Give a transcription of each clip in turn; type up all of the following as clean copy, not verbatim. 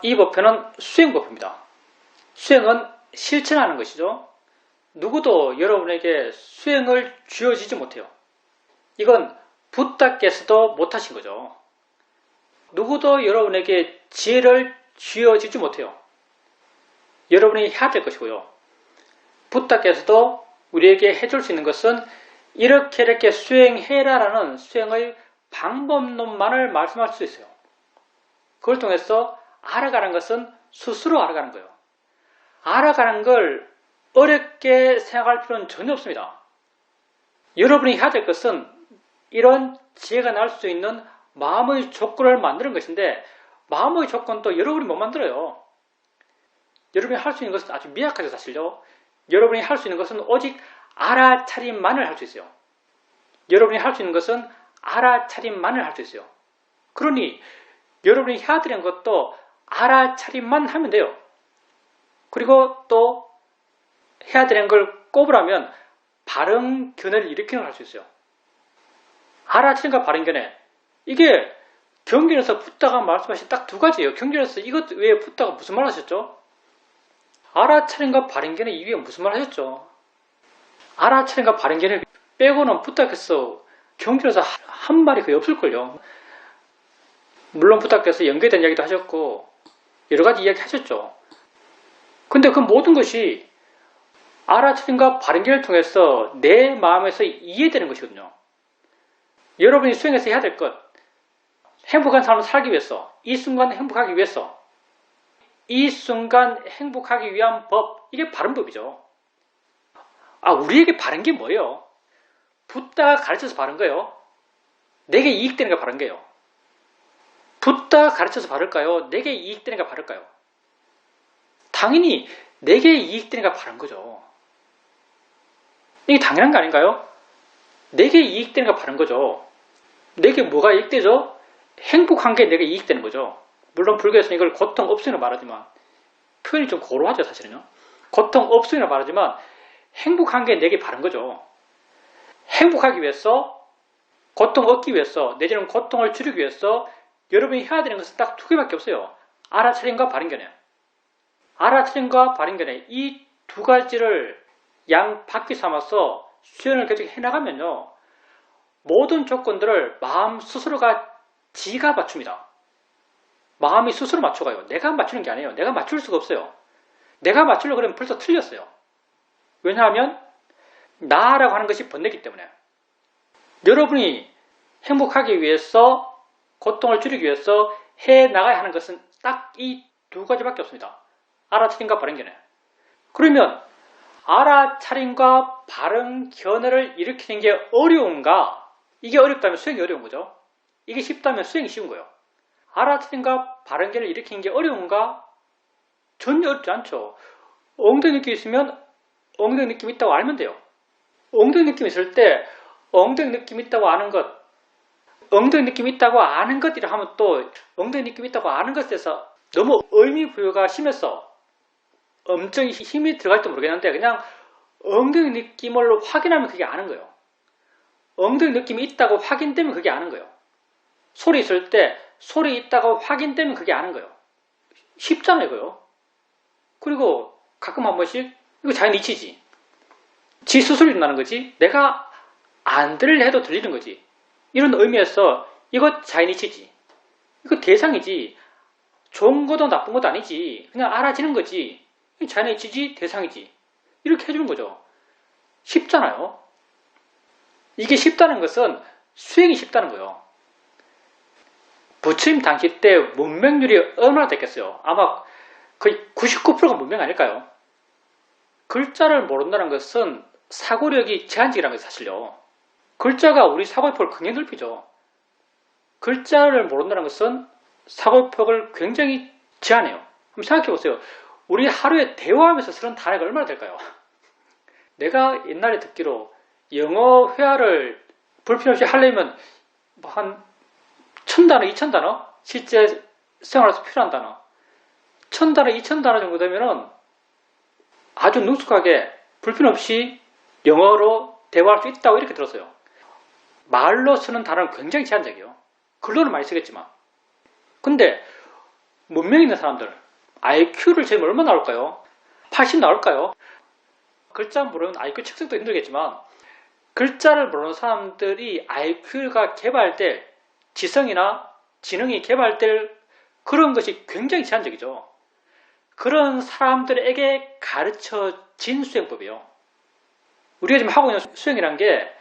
이 법표는 수행법표입니다. 수행은 실천하는 것이죠. 누구도 여러분에게 수행을 쥐어주지 못해요. 이건 부다께서도 못하신 거죠. 누구도 여러분에게 지혜를 쥐어주지 못해요. 여러분이 해야 될 것이고요. 부다께서도 우리에게 해줄 수 있는 것은 이렇게 수행해라라는 수행의 방법론만을 말씀할 수 있어요. 그걸 통해서 알아가는 것은 스스로 알아가는 거예요. 알아가는 걸 어렵게 생각할 필요는 전혀 없습니다. 여러분이 해야 될 것은 이런 지혜가 날 수 있는 마음의 조건을 만드는 것인데, 마음의 조건도 여러분이 못 만들어요. 여러분이 할 수 있는 것은 아주 미약하죠, 사실요. 여러분이 할 수 있는 것은 오직 알아차림만을 할 수 있어요. 여러분이 할 수 있는 것은 알아차림만을 할 수 있어요. 그러니 여러분이 해야 되는 것도 알아차림만 하면 돼요. 그리고 또 해야 되는 걸 꼽으라면 바른 견해를 일으키는 걸 할 수 있어요. 알아차림과 바른 견해. 이게 경전에서 붓다가 말씀하신 딱 두 가지예요. 경전에서 이것 외에 붓다가 무슨 말 하셨죠? 알아차림과 바른 견해 이외에 무슨 말 하셨죠? 알아차림과 바른 견해 빼고는 붓다께서 경전에서 한 말이 거의 없을걸요. 물론 붓다께서 연계된 이야기도 하셨고 여러 가지 이야기 하셨죠. 근데 그 모든 것이 알아차림과 바른 견해를 통해서 내 마음에서 이해되는 것이거든요. 여러분이 수행해서 해야 될 것, 행복한 삶을 살기 위해서, 이 순간 행복하기 위해서, 이 순간 행복하기 위한 법, 이게 바른 법이죠. 우리에게 바른 게 뭐예요? 붓다가 가르쳐서 바른 거예요? 내게 이익되는 게 바른 거예요? 붓다가 가르쳐서 바를까요? 내게 이익되는 게 바를까요? 당연히 내게 이익되는 게 바른 거죠. 이게 당연한 거 아닌가요? 내게 이익되는 게 바른 거죠. 내게 뭐가 이익되죠? 행복한 게 내게 이익되는 거죠. 물론 불교에서는 이걸 고통 없음이라 말하지만 표현이 좀 고루하죠, 사실은요. 고통 없음이라 말하지만 행복한 게 내게 바른 거죠. 행복하기 위해서, 고통 얻기 위해서, 내지는 고통을 줄이기 위해서 여러분이 해야 되는 것은 딱 두 개밖에 없어요. 알아차림과 바른 견해. 알아차림과 바른 견해, 이 두 가지를 양바퀴 삼아서 수행을 계속 해나가면요, 모든 조건들을 마음 스스로가 지가 맞춥니다. 마음이 스스로 맞춰가요. 내가 맞추는 게 아니에요. 내가 맞출 수가 없어요. 내가 맞추려고 그러면 벌써 틀렸어요. 왜냐하면 나라고 하는 것이 번뇌이기 때문에. 여러분이 행복하기 위해서, 고통을 줄이기 위해서 해나가야 하는 것은 딱 이 두 가지밖에 없습니다. 알아차림과 바른 견해. 그러면 알아차림과 바른 견해를 일으키는 게 어려운가? 이게 어렵다면 수행이 어려운 거죠. 이게 쉽다면 수행이 쉬운 거예요. 알아차림과 바른 견해를 일으키는 게 어려운가? 전혀 어렵지 않죠. 엉덩이 느낌이 있으면 엉덩이 느낌이 있다고 알면 돼요. 엉덩이 느낌이 있을 때 엉덩이 느낌이 있다고 아는 것, 엉덩이 느낌이 있다고 아는 것이라 하면 또 엉덩이 느낌이 있다고 아는 것에서 너무 의미 부여가 심해서 엄청 힘이 들어갈지 모르겠는데 그냥 엉덩이 느낌을 확인하면 그게 아는 거예요. 엉덩이 느낌이 있다고 확인되면 그게 아는 거예요. 소리 있을 때 소리 있다고 확인되면 그게 아는 거예요. 쉽잖아요, 이거요. 그리고 가끔 한 번씩 이거 자연 이치지. 지 스스로 일어나는 거지. 내가 안 들으려 해도 들리는 거지. 이런 의미에서 이거 자연 이치지. 이거 대상이지. 좋은 것도 나쁜 것도 아니지. 그냥 알아지는 거지. 자연의 이치지, 대상이지. 이렇게 해주는 거죠. 쉽잖아요. 이게 쉽다는 것은 수행이 쉽다는 거예요. 부처님 당시 때 문맹률이 얼마나 됐겠어요? 아마 거의 99%가 문맹 아닐까요? 글자를 모른다는 것은 사고력이 제한적이라는 것이 사실요. 글자가 우리 사고의 폭을 굉장히 넓히죠. 글자를 모른다는 것은 사고의 폭을 굉장히 제한해요. 한번 생각해 보세요. 우리 하루에 대화하면서 쓰는 단어가 얼마나 될까요? 내가 옛날에 듣기로 영어 회화를 불필요 없이 하려면 뭐 한 1000단어, 2000단어? 실제 생활에서 필요한 단어. 1000단어, 2000단어 정도 되면은 아주 능숙하게 불필요 없이 영어로 대화할 수 있다고 이렇게 들었어요. 말로 쓰는 단어는 굉장히 제한적이에요. 글로는 많이 쓰겠지만. 근데 문명 있는 사람들, IQ를 재면 얼마나 나올까요? 80 나올까요? 글자 모르는 IQ 측정도 힘들겠지만 글자를 모르는 사람들이 IQ가 개발될, 지성이나 지능이 개발될 그런 것이 굉장히 제한적이죠. 그런 사람들에게 가르쳐진 수행법이에요. 우리가 지금 하고 있는 수행이란 게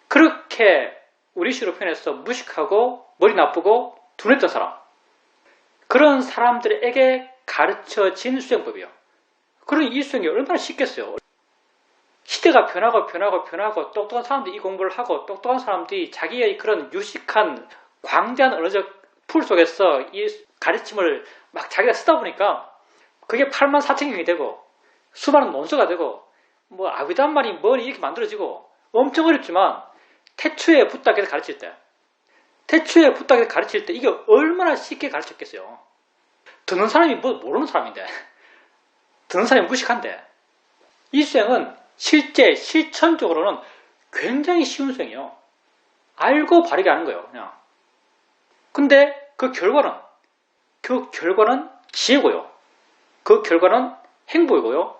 그렇게 우리식으로 표현해서 무식하고 머리 나쁘고 둔했던 사람, 그런 사람들에게 가르쳐진 수행법이에요. 그럼 이 수행이 얼마나 쉽겠어요. 시대가 변하고 똑똑한 사람들이 이 공부를 하고 똑똑한 사람들이 자기의 그런 유식한 광대한 언어적 풀 속에서 이 가르침을 막 자기가 쓰다 보니까 그게 84,000경이 되고 수많은 논서가 되고 뭐 아귀단 말이 머리 이렇게 만들어지고 엄청 어렵지만 태초에 부탁해서 가르칠 때 이게 얼마나 쉽게 가르쳤겠어요. 듣는 사람이 뭐 모르는 사람인데, 듣는 사람이 무식한데, 이 수행은 실제 실천적으로는 굉장히 쉬운 수행이에요. 알고 바르게 하는 거예요, 그냥. 근데 그 결과는 지혜고요. 그 결과는 행복이고요.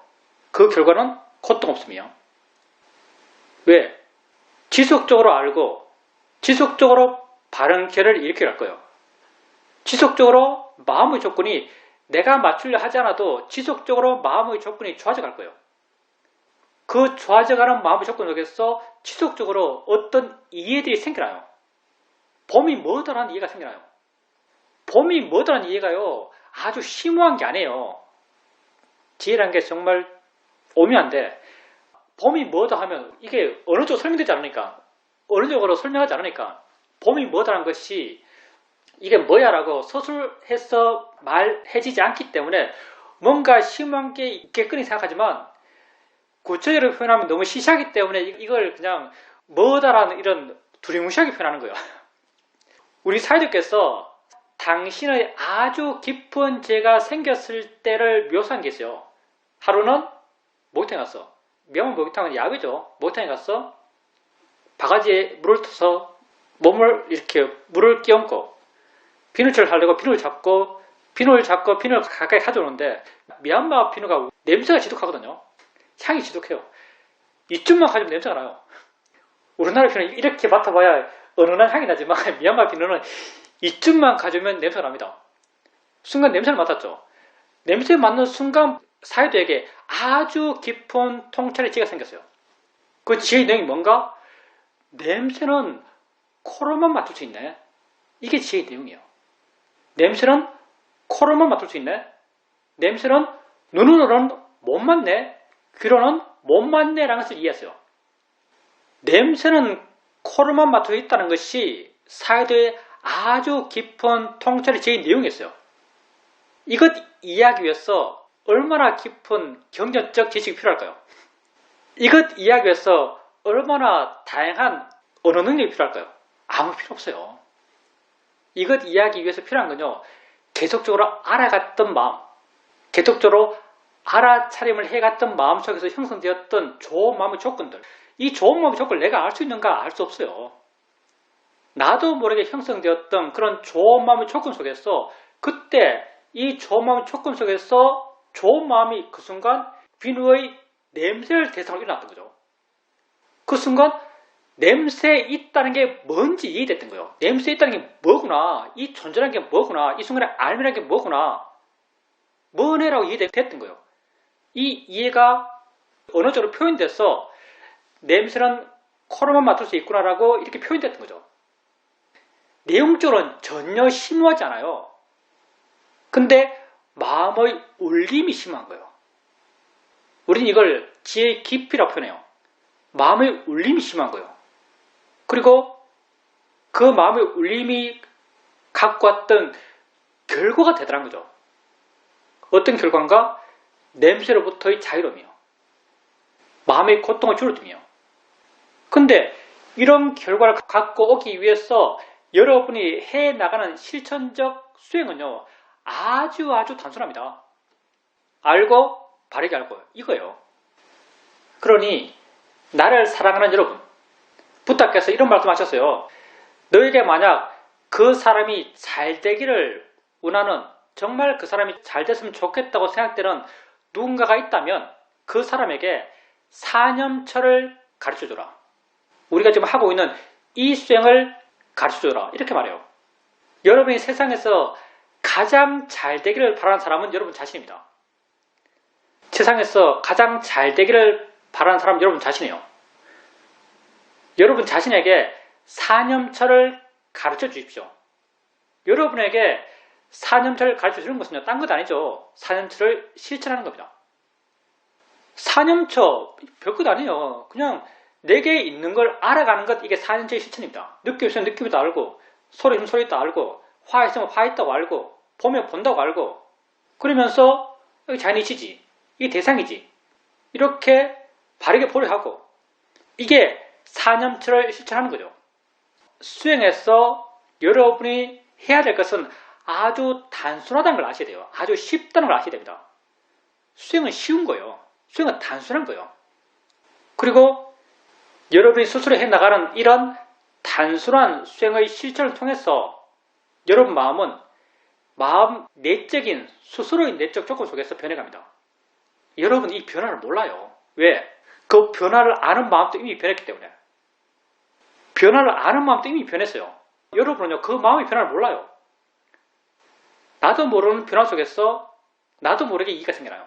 그 결과는 고통 없음이에요. 왜? 지속적으로 알고 지속적으로 바른 결을 일으켜 갈 거예요. 지속적으로 마음의 조건이 내가 맞추려 하지 않아도 지속적으로 마음의 조건이 좋아져 갈 거예요. 그 좋아져가는 마음의 조건 속에서 지속적으로 어떤 이해들이 생겨나요. 봄이 뭐다라는 이해가 생겨나요. 봄이 뭐다라는 이해가요, 아주 심오한 게 아니에요. 지혜라는 게 정말 오묘한데, 봄이 뭐다 하면 이게 어느 쪽으로 설명되지 않으니까, 어느 쪽으로 설명하지 않으니까, 봄이 뭐다라는 것이 이게 뭐야 라고 서술해서 말해지지 않기 때문에 뭔가 심오한 게 있겠거니 생각하지만, 구체적으로 표현하면 너무 시시하기 때문에 이걸 그냥 뭐다라는 이런 두리뭉실하게 표현하는 거예요. 우리 사회자께서 당신의 아주 깊은 죄가 생겼을 때를 묘사한 게 있어요. 하루는 목욕탕에 갔어. 명은 목욕탕은 야외죠. 목욕탕에 갔어. 바가지에 물을 터서 몸을 이렇게 물을 끼얹고 비누칠을 하려고 비누를 잡고 비누를 가까이 가져오는데 미얀마 비누가 냄새가 지독하거든요. 향이 지독해요. 이쯤만 가지면 냄새가 나요. 우리나라 비누는 이렇게 맡아봐야 은은한 향이 나지만 미얀마 비누는 이쯤만 가지면 냄새가 납니다. 순간 냄새를 맡았죠. 냄새 맡는 순간 사유도에게 아주 깊은 통찰의 지혜가 생겼어요. 그 지혜의 내용이 뭔가? 냄새는 코로만 맡을 수 있네. 이게 지혜의 내용이에요. 냄새는 코로만 맡을 수 있네. 냄새는 눈으로는 못 맡네. 귀로는 못 맡네 라는 것을 이해했어요. 냄새는 코로만 맡을 수 있다는 것이 사유도의 아주 깊은 통찰의 지혜의 내용이었어요. 이것 이해하기 위해서 얼마나 깊은 경전적 지식이 필요할까요? 이것 이해하기 위해서 얼마나 다양한 언어 능력이 필요할까요? 아무 필요 없어요. 이것 이해하기 위해서 필요한 건요, 계속적으로 알아갔던 마음, 계속적으로 알아차림을 해갔던 마음 속에서 형성되었던 좋은 마음의 조건들, 이 좋은 마음의 조건을 내가 알 수 있는가? 알 수 없어요. 나도 모르게 형성되었던 그런 좋은 마음의 조건 속에서 그때 이 좋은 마음의 조건 속에서 좋은 마음이 그 순간 비누의 냄새를 대상으로 일어났던 거죠. 그 순간 냄새에 있다는 게 뭔지 이해됐던 거예요. 냄새에 있다는 게 뭐구나, 이 존재라는 게 뭐구나, 이 순간에 알미라는 게 뭐구나, 뭐네라고 이해됐던 거예요. 이 이해가 언어적으로 표현돼서 냄새는 코로만 맡을 수 있구나라고 이렇게 표현됐던 거죠. 내용적으로는 전혀 심오하지 않아요. 근데 마음의 울림이 심한 거예요. 우리는 이걸 지혜의 깊이라고 표현해요. 마음의 울림이 심한 거예요. 그리고 그 마음의 울림이 갖고 왔던 결과가 대단한 거죠. 어떤 결과인가? 냄새로부터의 자유로움이요. 마음의 고통을 줄어들며. 근데 이런 결과를 갖고 오기 위해서 여러분이 해나가는 실천적 수행은요, 아주 단순합니다. 알고 바르게 알고 이거예요. 그러니 나를 사랑하는 여러분, 부탁께서 이런 말씀하셨어요. 너에게 만약 그 사람이 잘 되기를 원하는 정말 그 사람이 잘 됐으면 좋겠다고 생각되는 누군가가 있다면 그 사람에게 사념처를 가르쳐줘라. 우리가 지금 하고 있는 이 수행을 가르쳐줘라. 이렇게 말해요. 여러분이 세상에서 가장 잘 되기를 바라는 사람은 여러분 자신입니다. 세상에서 가장 잘 되기를 바라는 사람은 여러분 자신이에요. 여러분 자신에게 사념처를 가르쳐 주십시오. 여러분에게 사념처를 가르쳐 주는 것은요, 딴 것 아니죠. 사념처를 실천하는 겁니다. 사념처, 별것 아니에요. 그냥 내게 있는 걸 알아가는 것, 이게 사념처의 실천입니다. 느낌 있으면 느낌이다 알고, 소리 있으면 소리 있다 알고, 화 있으면 화 있다고 알고, 보면 본다고 알고, 그러면서 이게 자연이치지, 이게 대상이지, 이렇게 바르게 보려 하고, 이게 사념처를 실천하는 거죠. 수행에서 여러분이 해야 될 것은 아주 단순하다는 걸 아셔야 돼요. 아주 쉽다는 걸 아셔야 됩니다. 수행은 쉬운 거예요. 수행은 단순한 거예요. 그리고 여러분이 스스로 해나가는 이런 단순한 수행의 실천을 통해서 여러분 마음은 마음 내적인 스스로의 내적 조건 속에서 변해갑니다. 여러분 이 변화를 몰라요. 왜? 그 변화를 아는 마음도 이미 변했기 때문에. 변화를 아는 마음도 이미 변했어요. 여러분은요, 그 마음의 변화를 몰라요. 나도 모르는 변화 속에서 나도 모르게 이해가 생겨나요.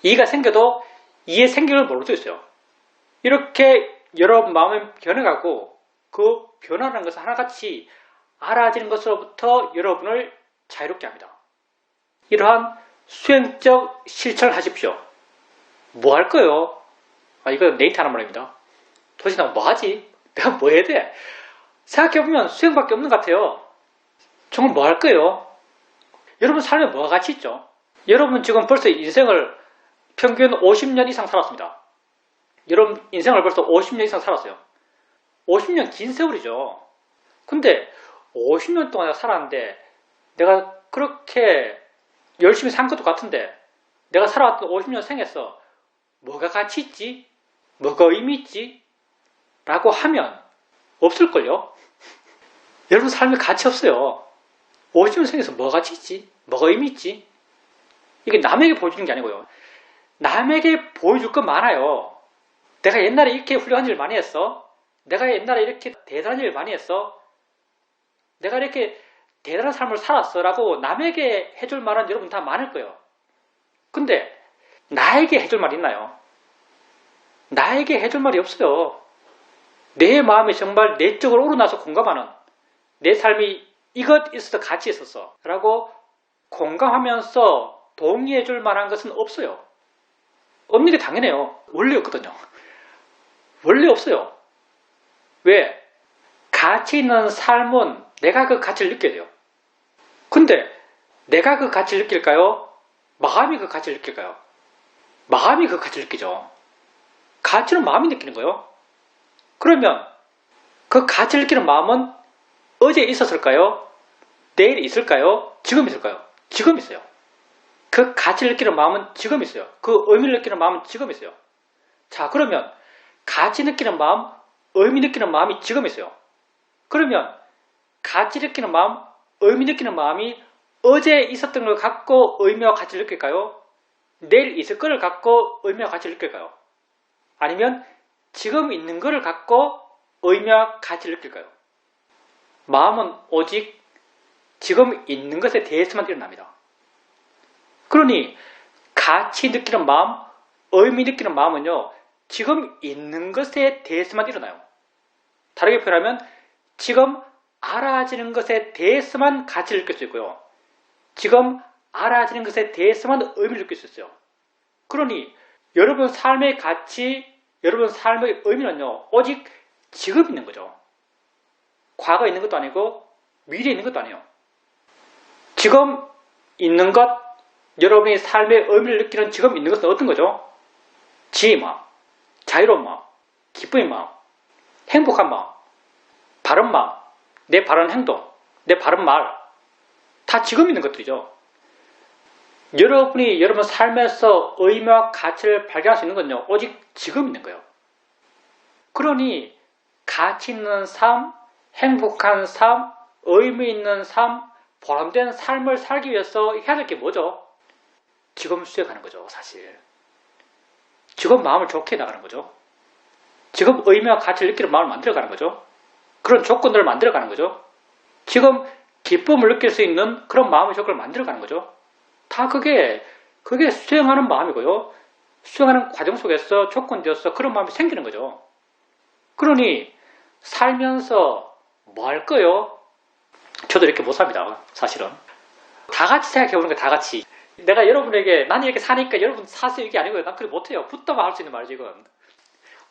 이해가 생겨도 이해 생기를 모를 수 있어요. 이렇게 여러분 마음이 변해가고 그 변화라는 것을 하나같이 알아지는 것으로부터 여러분을 자유롭게 합니다. 이러한 수행적 실천을 하십시오. 뭐 할 거예요? 이거 네이트 하는 말입니다. 도대체 나 뭐 하지? 내가 뭐 해야 돼? 생각해보면 수행밖에 없는 것 같아요. 정말 뭐 할 거예요? 여러분 삶에 뭐가 가치 있죠? 여러분 지금 벌써 인생을 평균 50년 이상 살았습니다. 여러분 인생을 벌써 50년 이상 살았어요. 50년 긴 세월이죠. 근데 50년 동안 내가 살았는데 내가 그렇게 열심히 산 것도 같은데 내가 살아왔던 50년 생에서 뭐가 가치 있지? 뭐가 의미 있지? 라고 하면 없을걸요? 여러분 삶에 가치 없어요. 50년 생에서 뭐가 가치 있지? 뭐가 의미 있지? 이게 남에게 보여주는 게 아니고요. 남에게 보여줄 건 많아요. 내가 옛날에 이렇게 훌륭한 일을 많이 했어. 내가 옛날에 이렇게 대단한 일을 많이 했어. 내가 이렇게 대단한 삶을 살았어 라고 남에게 해줄 말은 여러분 다 많을 거예요. 근데 나에게 해줄 말이 있나요? 나에게 해줄 말이 없어요. 내 마음이 정말 내적으로 우러나서 공감하는, 내 삶이 이것 있어서 가치 있었어 라고 공감하면서 동의해줄 만한 것은 없어요. 없는 게 당연해요. 원래 없거든요. 원래 없어요. 왜? 가치 있는 삶은 내가 그 가치를 느껴야 돼요. 근데 내가 그 가치를 느낄까요? 마음이 그 가치를 느낄까요? 마음이 그 가치를 느끼죠. 가치는 마음이 느끼는 거예요. 그러면 그 가치를 느끼는 마음은 어제 있었을까요? 내일 있을까요? 지금 있을까요? 지금 있어요. 그 가치를 느끼는 마음은 지금 있어요. 그 의미를 느끼는 마음은 지금 있어요. 자, 그러면 가치 느끼는 마음, 의미 느끼는 마음이 지금 있어요. 그러면 가치 느끼는 마음, 의미 느끼는 마음이 어제 있었던 걸 갖고 의미와 가치를 느낄까요? 내일 있을 거를 갖고 의미와 가치를 느낄까요? 아니면 지금 있는 거를 갖고 의미와 가치를 느낄까요? 마음은 오직 지금 있는 것에 대해서만 일어납니다. 그러니 가치 느끼는 마음, 의미 느끼는 마음은요, 지금 있는 것에 대해서만 일어나요. 다르게 표현하면 지금 알아지는 것에 대해서만 가치를 느낄 수 있고요. 지금 알아지는 것에 대해서만 의미를 느낄 수 있어요. 그러니 여러분 삶의 가치, 여러분 삶의 의미는요, 오직 지금 있는 거죠. 과거에 있는 것도 아니고 미래에 있는 것도 아니에요. 지금 있는 것, 여러분이 삶의 의미를 느끼는 지금 있는 것은 어떤 거죠? 지혜의 마음, 자유로운 마음, 기쁨의 마음, 행복한 마음, 바른 마음, 내 바른 행동, 내 바른 말, 다 지금 있는 것들이죠. 여러분이 여러분 삶에서 의미와 가치를 발견할 수 있는 건요, 오직 지금 있는 거예요. 그러니 가치 있는 삶, 행복한 삶, 의미 있는 삶, 보람된 삶을 살기 위해서 해야 될 게 뭐죠? 지금 수행하는 거죠, 사실. 지금 마음을 좋게 나가는 거죠. 지금 의미와 가치를 느끼는 마음을 만들어가는 거죠. 그런 조건들을 만들어가는 거죠. 지금 기쁨을 느낄 수 있는 그런 마음의 조건을 만들어가는 거죠. 다 그게 수행하는 마음이고요. 수행하는 과정 속에서 조건되어서 그런 마음이 생기는 거죠. 그러니 살면서 뭐 할 거요? 저도 이렇게 못 삽니다, 사실은. 다 같이 생각해보는 거예요, 다 같이. 내가 여러분에게 나는 이렇게 사니까 여러분 사세요 이게 아니고요. 난 그렇게 못해요. 붙어만 할 수 있는 말이지 이건.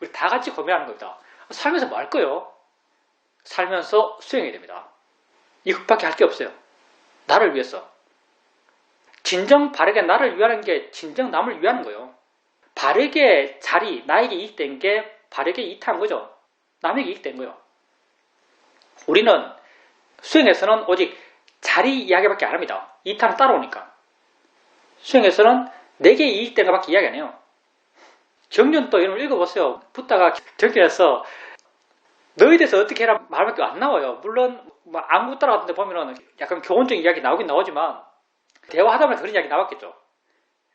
우리 다 같이 고민하는 겁니다. 살면서 뭐 할 거요? 살면서 수행해야 됩니다. 이것밖에 할 게 없어요. 나를 위해서. 진정 바르게 나를 위하는 게 진정 남을 위하는 거예요. 바르게 자리, 나에게 이익된 게 바르게 이익한 거죠. 남에게 이익된 거예요. 우리는 수행에서는 오직 자리 이야기밖에 안 합니다. 이익타는 따라오니까. 수행에서는 내게 이익된 것밖에 이야기 안 해요. 정년도 이런 걸 읽어보세요. 붓다가 정년에서 너에 대해서 어떻게 해라 말밖에 안 나와요. 물론 뭐 안구 따라 같은 데 보면은 약간 교훈적인 이야기 나오긴 나오지만 대화하다 보면 그런 이야기 나왔겠죠.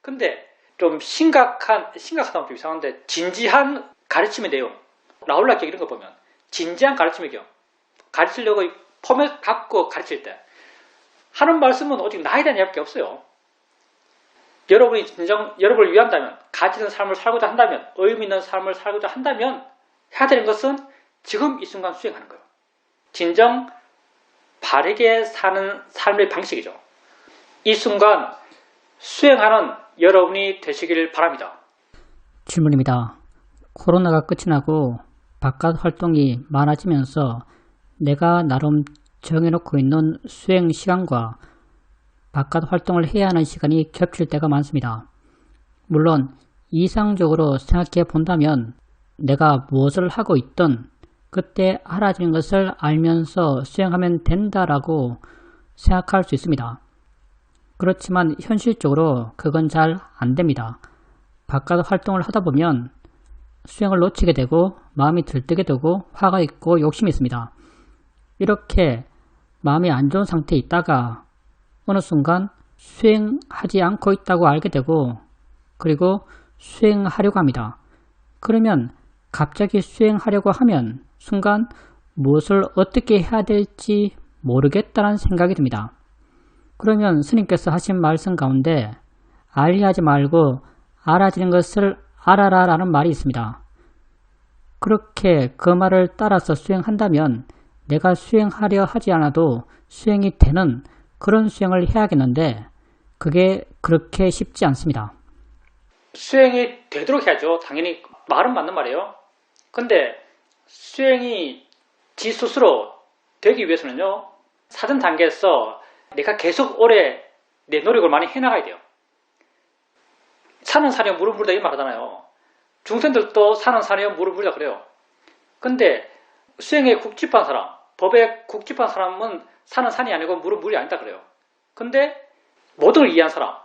근데 좀 심각하다면 좀 이상한데 진지한 가르침의 내용 라울라께 이런 거 보면 진지한 가르침의 경우 가르치려고 포맷 갖고 가르칠 때 하는 말씀은 오직 나에 대한 이야기밖에 없어요. 여러분이 진정 여러분을 위한다면 가치 있는 삶을 살고자 한다면 의미 있는 삶을 살고자 한다면 해야 되는 것은 지금 이 순간 수행하는 거예요. 진정 바르게 사는 삶의 방식이죠. 이 순간 수행하는 여러분이 되시길 바랍니다. 질문입니다. 코로나가 끝이 나고 바깥 활동이 많아지면서 내가 나름 정해놓고 있는 수행 시간과 바깥 활동을 해야 하는 시간이 겹칠 때가 많습니다. 물론 이상적으로 생각해 본다면 내가 무엇을 하고 있든 그때 알아지는 것을 알면서 수행하면 된다라고 생각할 수 있습니다. 그렇지만 현실적으로 그건 잘 안됩니다. 바깥 활동을 하다 보면 수행을 놓치게 되고 마음이 들뜨게 되고 화가 있고 욕심이 있습니다. 이렇게 마음이 안 좋은 상태에 있다가 어느 순간 수행하지 않고 있다고 알게 되고 그리고 수행하려고 합니다. 그러면 갑자기 수행하려고 하면 순간 무엇을 어떻게 해야 될지 모르겠다는 생각이 듭니다. 그러면 스님께서 하신 말씀 가운데 알리하지 말고 알아지는 것을 알아라 라는 말이 있습니다. 그렇게 그 말을 따라서 수행한다면 내가 수행하려 하지 않아도 수행이 되는 그런 수행을 해야겠는데 그게 그렇게 쉽지 않습니다. 수행이 되도록 해야죠. 당연히 말은 맞는 말이에요. 근데 수행이 지 스스로 되기 위해서는요. 사전 단계에서 내가 계속 오래 내 노력을 많이 해나가야 돼요. 사는 사람이 물을 부르다 이 말하잖아요. 중생들도 사는 사람이 물을 부르다 그래요. 근데 수행에 국집한 사람, 법에 국집한 사람은 사는 산이 아니고 물은 물이 아니다 그래요. 근데 모든 걸 이해한 사람,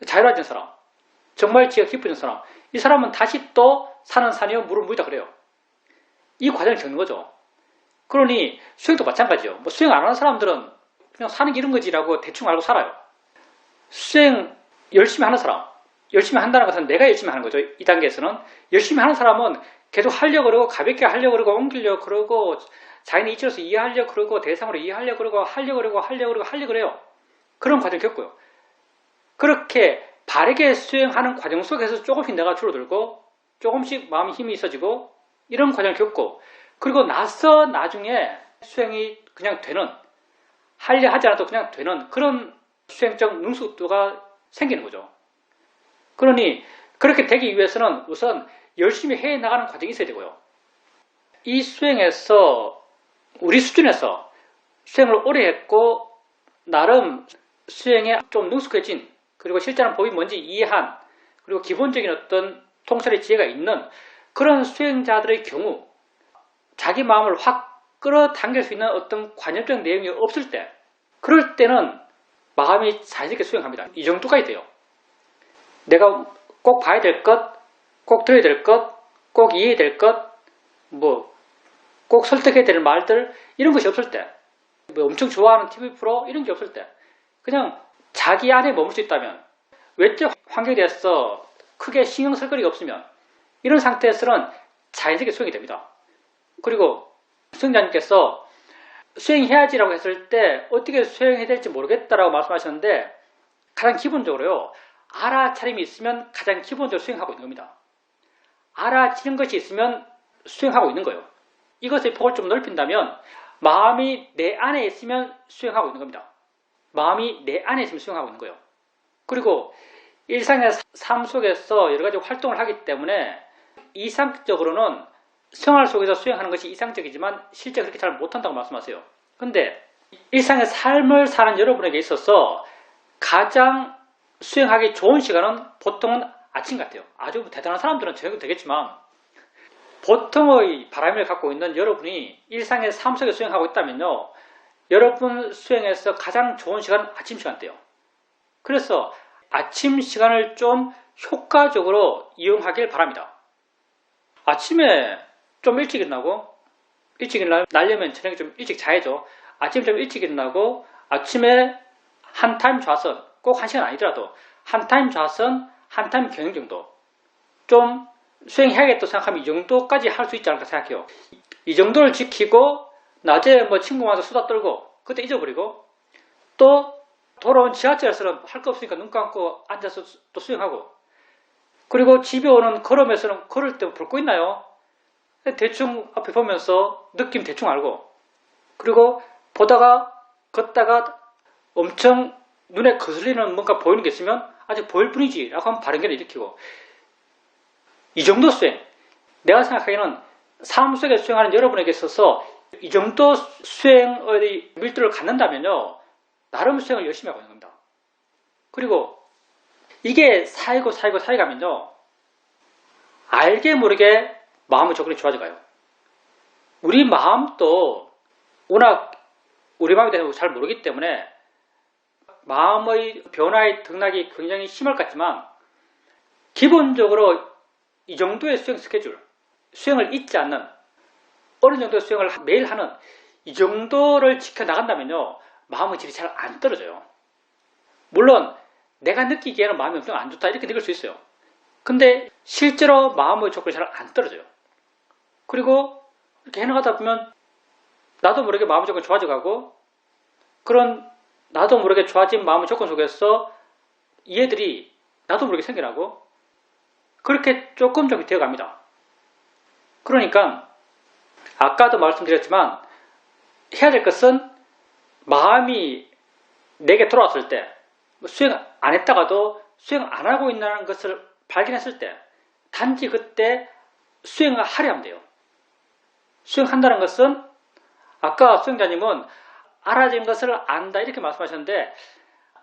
자유로워진 사람, 정말 지혜가 깊어진 사람, 이 사람은 다시 또 사는 산이요 물은 물이다 그래요. 이 과정을 겪는 거죠. 그러니 수행도 마찬가지죠. 뭐 수행 안 하는 사람들은 그냥 사는 게 이런 거지라고 대충 알고 살아요. 수행 열심히 하는 사람, 열심히 한다는 것은 내가 열심히 하는 거죠. 이 단계에서는 열심히 하는 사람은 계속 하려고 그러고 가볍게 하려고 그러고 옮기려고 그러고 자기는 이치로서 이해하려고 그러고 대상으로 이해하려고 그러고 하려고 그래요. 그런 과정을 겪고요. 그렇게 바르게 수행하는 과정 속에서 조금씩 내가 줄어들고 조금씩 마음이 힘이 있어지고 이런 과정을 겪고 그리고 나중에 수행이 그냥 되는 하려 하지 않아도 그냥 되는 그런 수행적 능숙도가 생기는 거죠. 그러니 그렇게 되기 위해서는 우선 열심히 해나가는 과정이 있어야 되고요. 이 수행에서 우리 수준에서 수행을 오래 했고 나름 수행에 좀 능숙해진 그리고 실제는 법이 뭔지 이해한 그리고 기본적인 어떤 통찰의 지혜가 있는 그런 수행자들의 경우 자기 마음을 확 끌어당길 수 있는 어떤 관념적 내용이 없을 때 그럴 때는 마음이 자연스럽게 수행합니다. 이 정도까지 돼요. 내가 꼭 봐야 될 것, 꼭 들어야 될 것, 꼭 이해해야 될 것, 꼭 설득해야 될 말들 이런 것이 없을 때 뭐 엄청 좋아하는 TV 프로 이런 게 없을 때 그냥 자기 안에 머물 수 있다면 외적 환경에 대해서 크게 신경 쓸 거리가 없으면 이런 상태에서는 자연스럽게 수행이 됩니다. 그리고 수행자님께서 수행해야지라고 했을 때 어떻게 수행해야 될지 모르겠다라고 말씀하셨는데 가장 기본적으로요. 알아차림이 있으면 가장 기본적으로 수행하고 있는 겁니다. 알아차리는 것이 있으면 수행하고 있는 거예요. 이것의 폭을 좀 넓힌다면 마음이 내 안에 있으면 수행하고 있는 겁니다. 마음이 내 안에 있으면 수행하고 있는 거예요. 그리고 일상의 삶 속에서 여러 가지 활동을 하기 때문에 이상적으로는 생활 속에서 수행하는 것이 이상적이지만 실제 그렇게 잘 못한다고 말씀하세요. 근데 일상의 삶을 사는 여러분에게 있어서 가장 수행하기 좋은 시간은 보통은 아침 같아요. 아주 대단한 사람들은 저녁도 되겠지만 보통의 바람을 갖고 있는 여러분이 일상의 삶 속에 수행하고 있다면요. 여러분 수행에서 가장 좋은 시간은 아침 시간대요. 그래서 아침 시간을 좀 효과적으로 이용하길 바랍니다. 아침에 좀 일찍 일어나고 일찍 일어나려면 저녁에 좀 일찍 자야죠. 아침에 좀 일찍 일어나고 아침에 한 타임 좌선 꼭 한 시간 아니더라도 한 타임 좌선 한 타임 경영 정도 좀 수행해야겠다 생각하면 이 정도까지 할 수 있지 않을까 생각해요. 이 정도를 지키고 낮에 뭐 친구 만나서 수다 떨고 그때 잊어버리고 또 돌아온 지하철에서는 할 거 없으니까 눈 감고 앉아서 또 수행하고 그리고 집에 오는 걸음에서는 걸을 때 볼 거 있나요? 대충 앞에 보면서 느낌 대충 알고 그리고 보다가 걷다가 엄청 눈에 거슬리는 뭔가 보이는 게 있으면 아직 보일 뿐이지 라고 하면 바른 견을 일으키고 이 정도 수행 내가 생각하기에는 삶 속에 수행하는 여러분에게 있어서 이 정도 수행의 밀도를 갖는다면요 나름 수행을 열심히 하고 있는 겁니다. 그리고 이게 쌓이고 가면요 알게 모르게 마음의 조건이 좋아져가요. 우리 마음도 워낙 우리 마음에 대해서 잘 모르기 때문에 마음의 변화의 등락이 굉장히 심할 것 같지만 기본적으로 이 정도의 수행 스케줄, 수행을 잊지 않는 어느 정도의 수행을 매일 하는 이 정도를 지켜나간다면요 마음의 질이 잘 안 떨어져요. 물론 내가 느끼기에는 마음이 엄청 안 좋다 이렇게 느낄 수 있어요. 근데 실제로 마음의 조건이 잘 안 떨어져요. 그리고 이렇게 해나가다 보면 나도 모르게 마음의 조건이 좋아져가고 그런 나도 모르게 좋아진 마음의 조건 속에서 얘들이 나도 모르게 생겨나고 그렇게 조금 되어갑니다. 그러니까 아까도 말씀드렸지만 해야 될 것은 마음이 내게 돌아왔을 때 수행 안 했다가도 수행 안 하고 있다는 것을 발견했을 때 단지 그때 수행을 하려 하면 돼요. 수행한다는 것은 아까 수행자님은 알아지는 것을 안다 이렇게 말씀하셨는데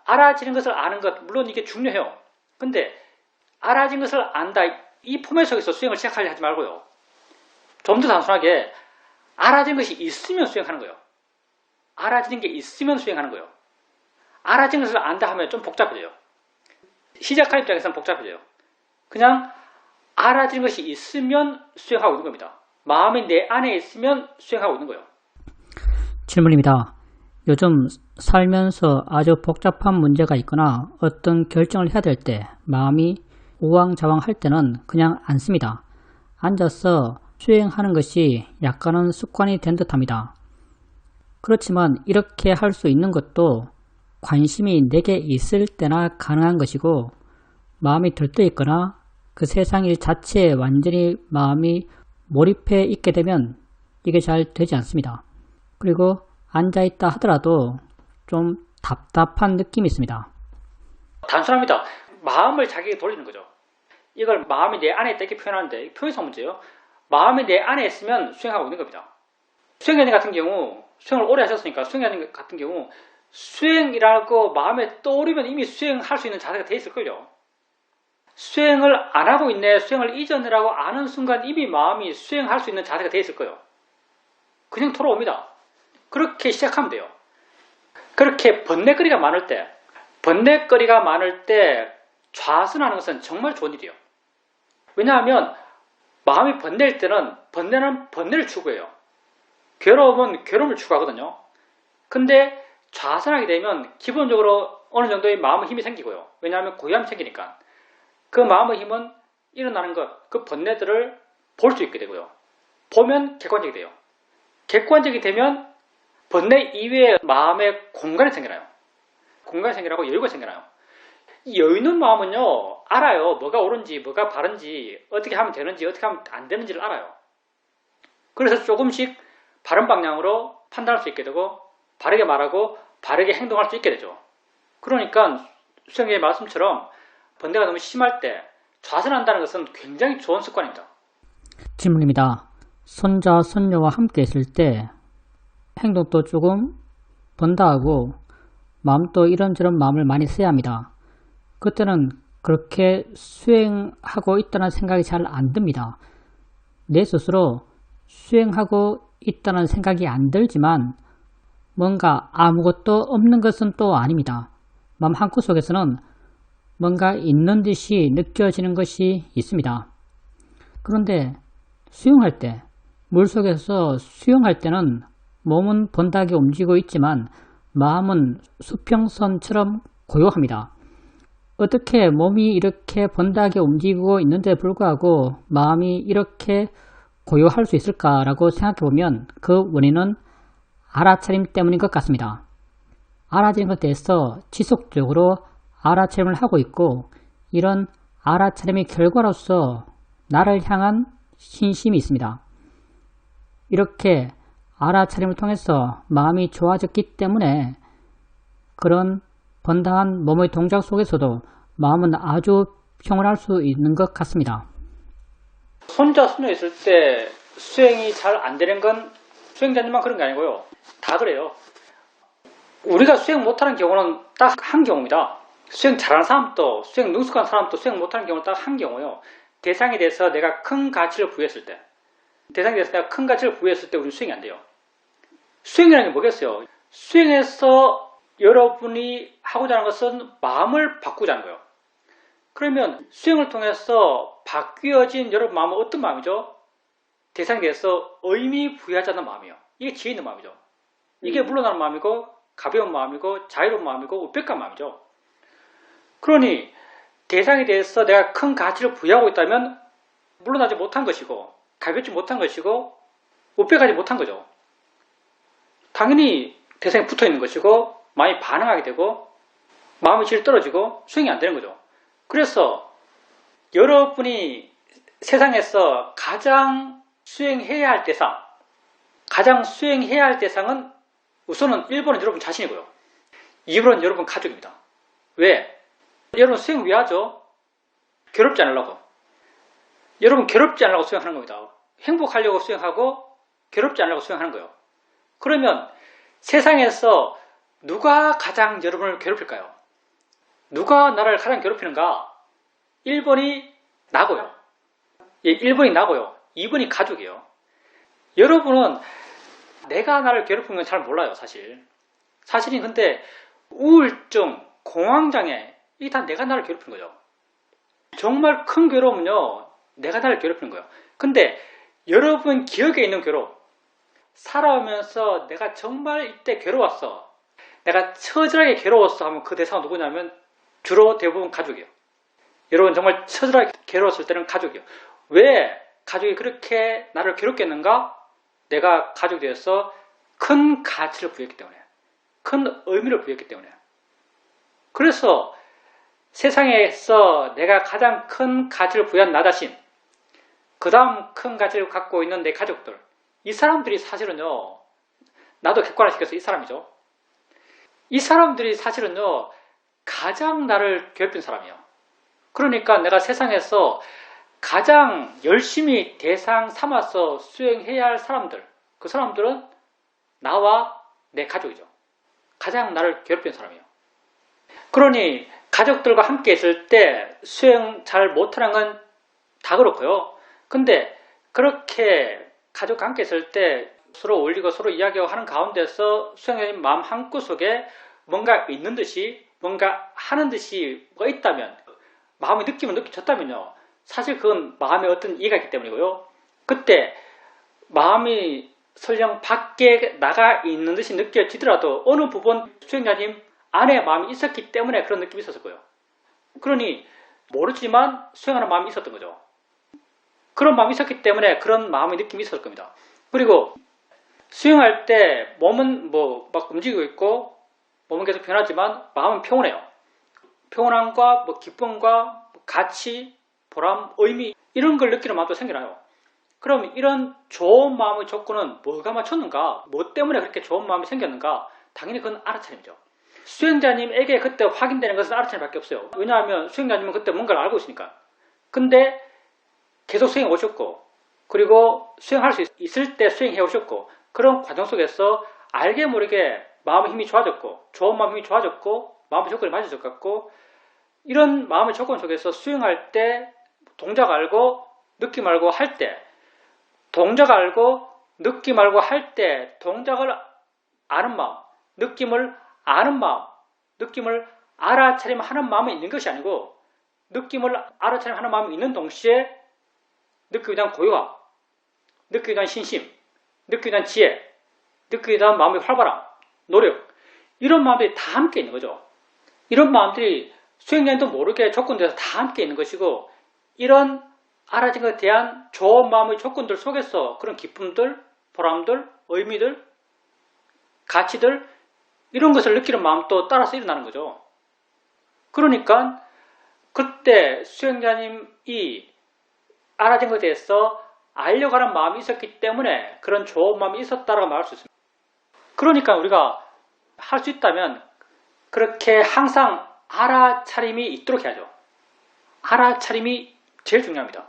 알아지는 것을 아는 것 물론 이게 중요해요. 근데 알아진 것을 안다 이 포맷 속에서 수행을 시작하려 하지 말고요. 좀 더 단순하게 알아진 것이 있으면 수행하는 거예요. 알아지는 게 있으면 수행하는 거예요. 알아진 것을 안다 하면 좀 복잡해져요. 시작할 입장에서는 복잡해져요. 그냥 알아진 것이 있으면 수행하고 있는 겁니다. 마음이 내 안에 있으면 수행하고 있는 거예요. 질문입니다. 요즘 살면서 아주 복잡한 문제가 있거나 어떤 결정을 해야 될 때 마음이 우왕좌왕할 때는 그냥 앉습니다. 앉아서 수행하는 것이 약간은 습관이 된 듯합니다. 그렇지만 이렇게 할 수 있는 것도 관심이 내게 있을 때나 가능한 것이고 마음이 들떠있거나 그 세상 일 자체에 완전히 마음이 몰입해 있게 되면 이게 잘 되지 않습니다. 그리고 앉아있다 하더라도 좀 답답한 느낌이 있습니다. 단순합니다. 마음을 자기에게 돌리는 거죠. 이걸 마음이 내 안에 있다 이렇게 표현하는데 표현상 문제예요. 마음이 내 안에 있으면 수행하고 있는 겁니다. 수행자님 같은 경우 수행을 오래 하셨으니까 수행자님 같은 경우 수행이라고 마음에 떠오르면 이미 수행할 수 있는 자세가 돼 있을걸요. 수행을 안 하고 있네, 수행을 잊어내라고 아는 순간 이미 마음이 수행할 수 있는 자세가 돼 있을 거예요. 그냥 돌아옵니다. 그렇게 시작하면 돼요. 그렇게 번뇌거리가 많을 때 좌선하는 것은 정말 좋은 일이에요. 왜냐하면 마음이 번뇌일 때는 번뇌는 번뇌를 추구해요. 괴로움은 괴로움을 추구하거든요. 근데 좌선하게 되면 기본적으로 어느 정도의 마음의 힘이 생기고요. 왜냐하면 고유함이 생기니까. 그 마음의 힘은 일어나는 것, 그 번뇌들을 볼 수 있게 되고요. 보면 객관적이 돼요. 객관적이 되면 번뇌 이외의 마음의 공간이 생겨나요. 공간이 생겨나고 여유가 생겨나요. 이 여유 있는 마음은요, 알아요. 뭐가 옳은지, 뭐가 바른지, 어떻게 하면 되는지, 어떻게 하면 안 되는지를 알아요. 그래서 조금씩 바른 방향으로 판단할 수 있게 되고, 바르게 말하고, 바르게 행동할 수 있게 되죠. 그러니까 수영의 말씀처럼 번뇌가 너무 심할 때 좌선한다는 것은 굉장히 좋은 습관입니다. 질문입니다. 손자, 손녀와 함께 있을 때 행동도 조금 번다하고 마음도 이런저런 마음을 많이 써야 합니다. 그때는 그렇게 수행하고 있다는 생각이 잘 안 듭니다. 내 스스로 수행하고 있다는 생각이 안 들지만 뭔가 아무것도 없는 것은 또 아닙니다. 마음 한구석에서는 뭔가 있는 듯이 느껴지는 것이 있습니다. 그런데 수영할 때, 물속에서 수영할 때는 몸은 번다하게 움직이고 있지만 마음은 수평선처럼 고요합니다. 어떻게 몸이 이렇게 번다하게 움직이고 있는데 불구하고 마음이 이렇게 고요할 수 있을까라고 생각해보면 그 원인은 알아차림 때문인 것 같습니다. 알아차린 것에 대해서 지속적으로 알아차림을 하고 있고 이런 알아차림의 결과로서 나를 향한 신심이 있습니다. 이렇게 알아차림을 통해서 마음이 좋아졌기 때문에 그런 번다한 몸의 동작 속에서도 마음은 아주 평온할 수 있는 것 같습니다. 손자, 손녀 있을 때 수행이 잘 안 되는 건 수행자님만 그런 게 아니고요. 다 그래요. 우리가 수행 못하는 경우는 딱 한 경우입니다. 수행 잘하는 사람도, 수행 능숙한 사람도 수행 못하는 경우는 딱 한 경우요. 대상에 대해서 내가 큰 가치를 부여했을 때, 대상에 대해서 내가 큰 가치를 부여했을 때 우리는 수행이 안 돼요. 수행이라는 게 뭐겠어요? 수행에서 여러분이 하고자 하는 것은 마음을 바꾸자는 거예요. 그러면 수행을 통해서 바뀌어진 여러분 마음은 어떤 마음이죠? 대상에 대해서 의미 부여하자는 마음이에요. 이게 지혜 있는 마음이죠. 이게 물러나는 마음이고 가벼운 마음이고 자유로운 마음이고 우백한 마음이죠. 그러니 대상에 대해서 내가 큰 가치를 부여하고 있다면 물러나지 못한 것이고 가볍지 못한 것이고 우백하지 못한 거죠. 당연히 대상에 붙어있는 것이고 마음이 반응하게 되고 마음의 질이 떨어지고 수행이 안 되는 거죠. 그래서 여러분이 세상에서 가장 수행해야 할 대상, 가장 수행해야 할 대상은 우선은 1번은 여러분 자신이고요. 2번은 여러분 가족입니다. 왜? 여러분 수행 왜 하죠? 괴롭지 않으려고. 여러분 괴롭지 않으려고 수행하는 겁니다. 행복하려고 수행하고 괴롭지 않으려고 수행하는 거예요. 그러면 세상에서 누가 가장 여러분을 괴롭힐까요? 누가 나를 가장 괴롭히는가? 1번이 나고요. 1번이 나고요. 2번이 가족이에요. 여러분은 내가 나를 괴롭히는 건 잘 몰라요, 사실. 사실은 근데 우울증, 공황장애, 이게 다 내가 나를 괴롭히는 거죠. 정말 큰 괴로움은요, 내가 나를 괴롭히는 거예요. 근데 여러분 기억에 있는 괴로움, 살아오면서 내가 정말 이때 괴로웠어, 내가 처절하게 괴로웠어 하면 그 대상은 누구냐면 주로 대부분 가족이에요. 여러분 정말 처절하게 괴로웠을 때는 가족이에요. 왜 가족이 그렇게 나를 괴롭게 했는가? 내가 가족에 대해서 큰 가치를 부여했기 때문에, 큰 의미를 부여했기 때문에. 그래서 세상에서 내가 가장 큰 가치를 부여한 나 자신, 그 다음 큰 가치를 갖고 있는 내 가족들, 이 사람들이 사실은요, 나도 객관화시켜서 이 사람이죠. 이 사람들이 사실은요, 가장 나를 괴롭힌 사람이에요. 그러니까 내가 세상에서 가장 열심히 대상 삼아서 수행해야 할 사람들, 그 사람들은 나와 내 가족이죠. 가장 나를 괴롭힌 사람이에요. 그러니 가족들과 함께 있을 때 수행 잘 못하는 건 다 그렇고요. 근데 그렇게 가족과 함께 있을 때 서로 어울리고 서로 이야기하고 하는 가운데서 수행자님 마음 한구석에 뭔가 있는 듯이, 뭔가 하는 듯이 뭐가 있다면, 마음의 느낌을 느껴졌다면요, 사실 그건 마음의 어떤 이해가 있기 때문이고요. 그때 마음이 설령 밖에 나가 있는 듯이 느껴지더라도 어느 부분 수행자님 안에 마음이 있었기 때문에 그런 느낌이 있었을 거예요. 그러니 모르지만 수행하는 마음이 있었던 거죠. 그런 마음이 있었기 때문에 그런 마음의 느낌이 있었을 겁니다. 그리고 수행할 때 몸은 뭐 막 움직이고 있고 몸은 계속 변하지만 마음은 평온해요. 평온함과 뭐 기쁨과 가치, 보람, 의미 이런 걸 느끼는 마음도 생겨나요. 그럼 이런 좋은 마음의 조건은 뭐가 맞췄는가? 뭐 때문에 그렇게 좋은 마음이 생겼는가? 당연히 그건 알아차림이죠. 수행자님에게 그때 확인되는 것은 알아차림밖에 없어요. 왜냐하면 수행자님은 그때 뭔가를 알고 있으니까. 근데 계속 수행해 오셨고 그리고 수행할 수 있을 때 수행해 오셨고 그런 과정 속에서 알게 모르게 마음의 힘이 좋아졌고 좋은 마음의 힘이 좋아졌고 마음의 조건이 맞아졌고 이런 마음의 조건 속에서 수행할 때 동작 알고 느낌 알고 할 때 동작 알고 느낌 알고 할 때 동작을 아는 마음 느낌을 아는 마음 느낌을 알아차림하는 마음이 있는 것이 아니고 느낌을 알아차림하는 마음이 있는 동시에 느끼게 대한 고요함 느끼게 대한 신심 느끼게 대한 지혜 느끼게 대한 마음의 활발함 노력 이런 마음들이 다 함께 있는 거죠. 이런 마음들이 수행자님도 모르게 조건들에서 다 함께 있는 것이고 이런 알아진 것에 대한 좋은 마음의 조건들 속에서 그런 기쁨들, 보람들, 의미들, 가치들 이런 것을 느끼는 마음도 따라서 일어나는 거죠. 그러니까 그때 수행자님이 알아진 것에 대해서 알려고 하는 마음이 있었기 때문에 그런 좋은 마음이 있었다라고 말할 수 있습니다. 그러니까 우리가 할 수 있다면 그렇게 항상 알아차림이 있도록 해야죠. 알아차림이 제일 중요합니다.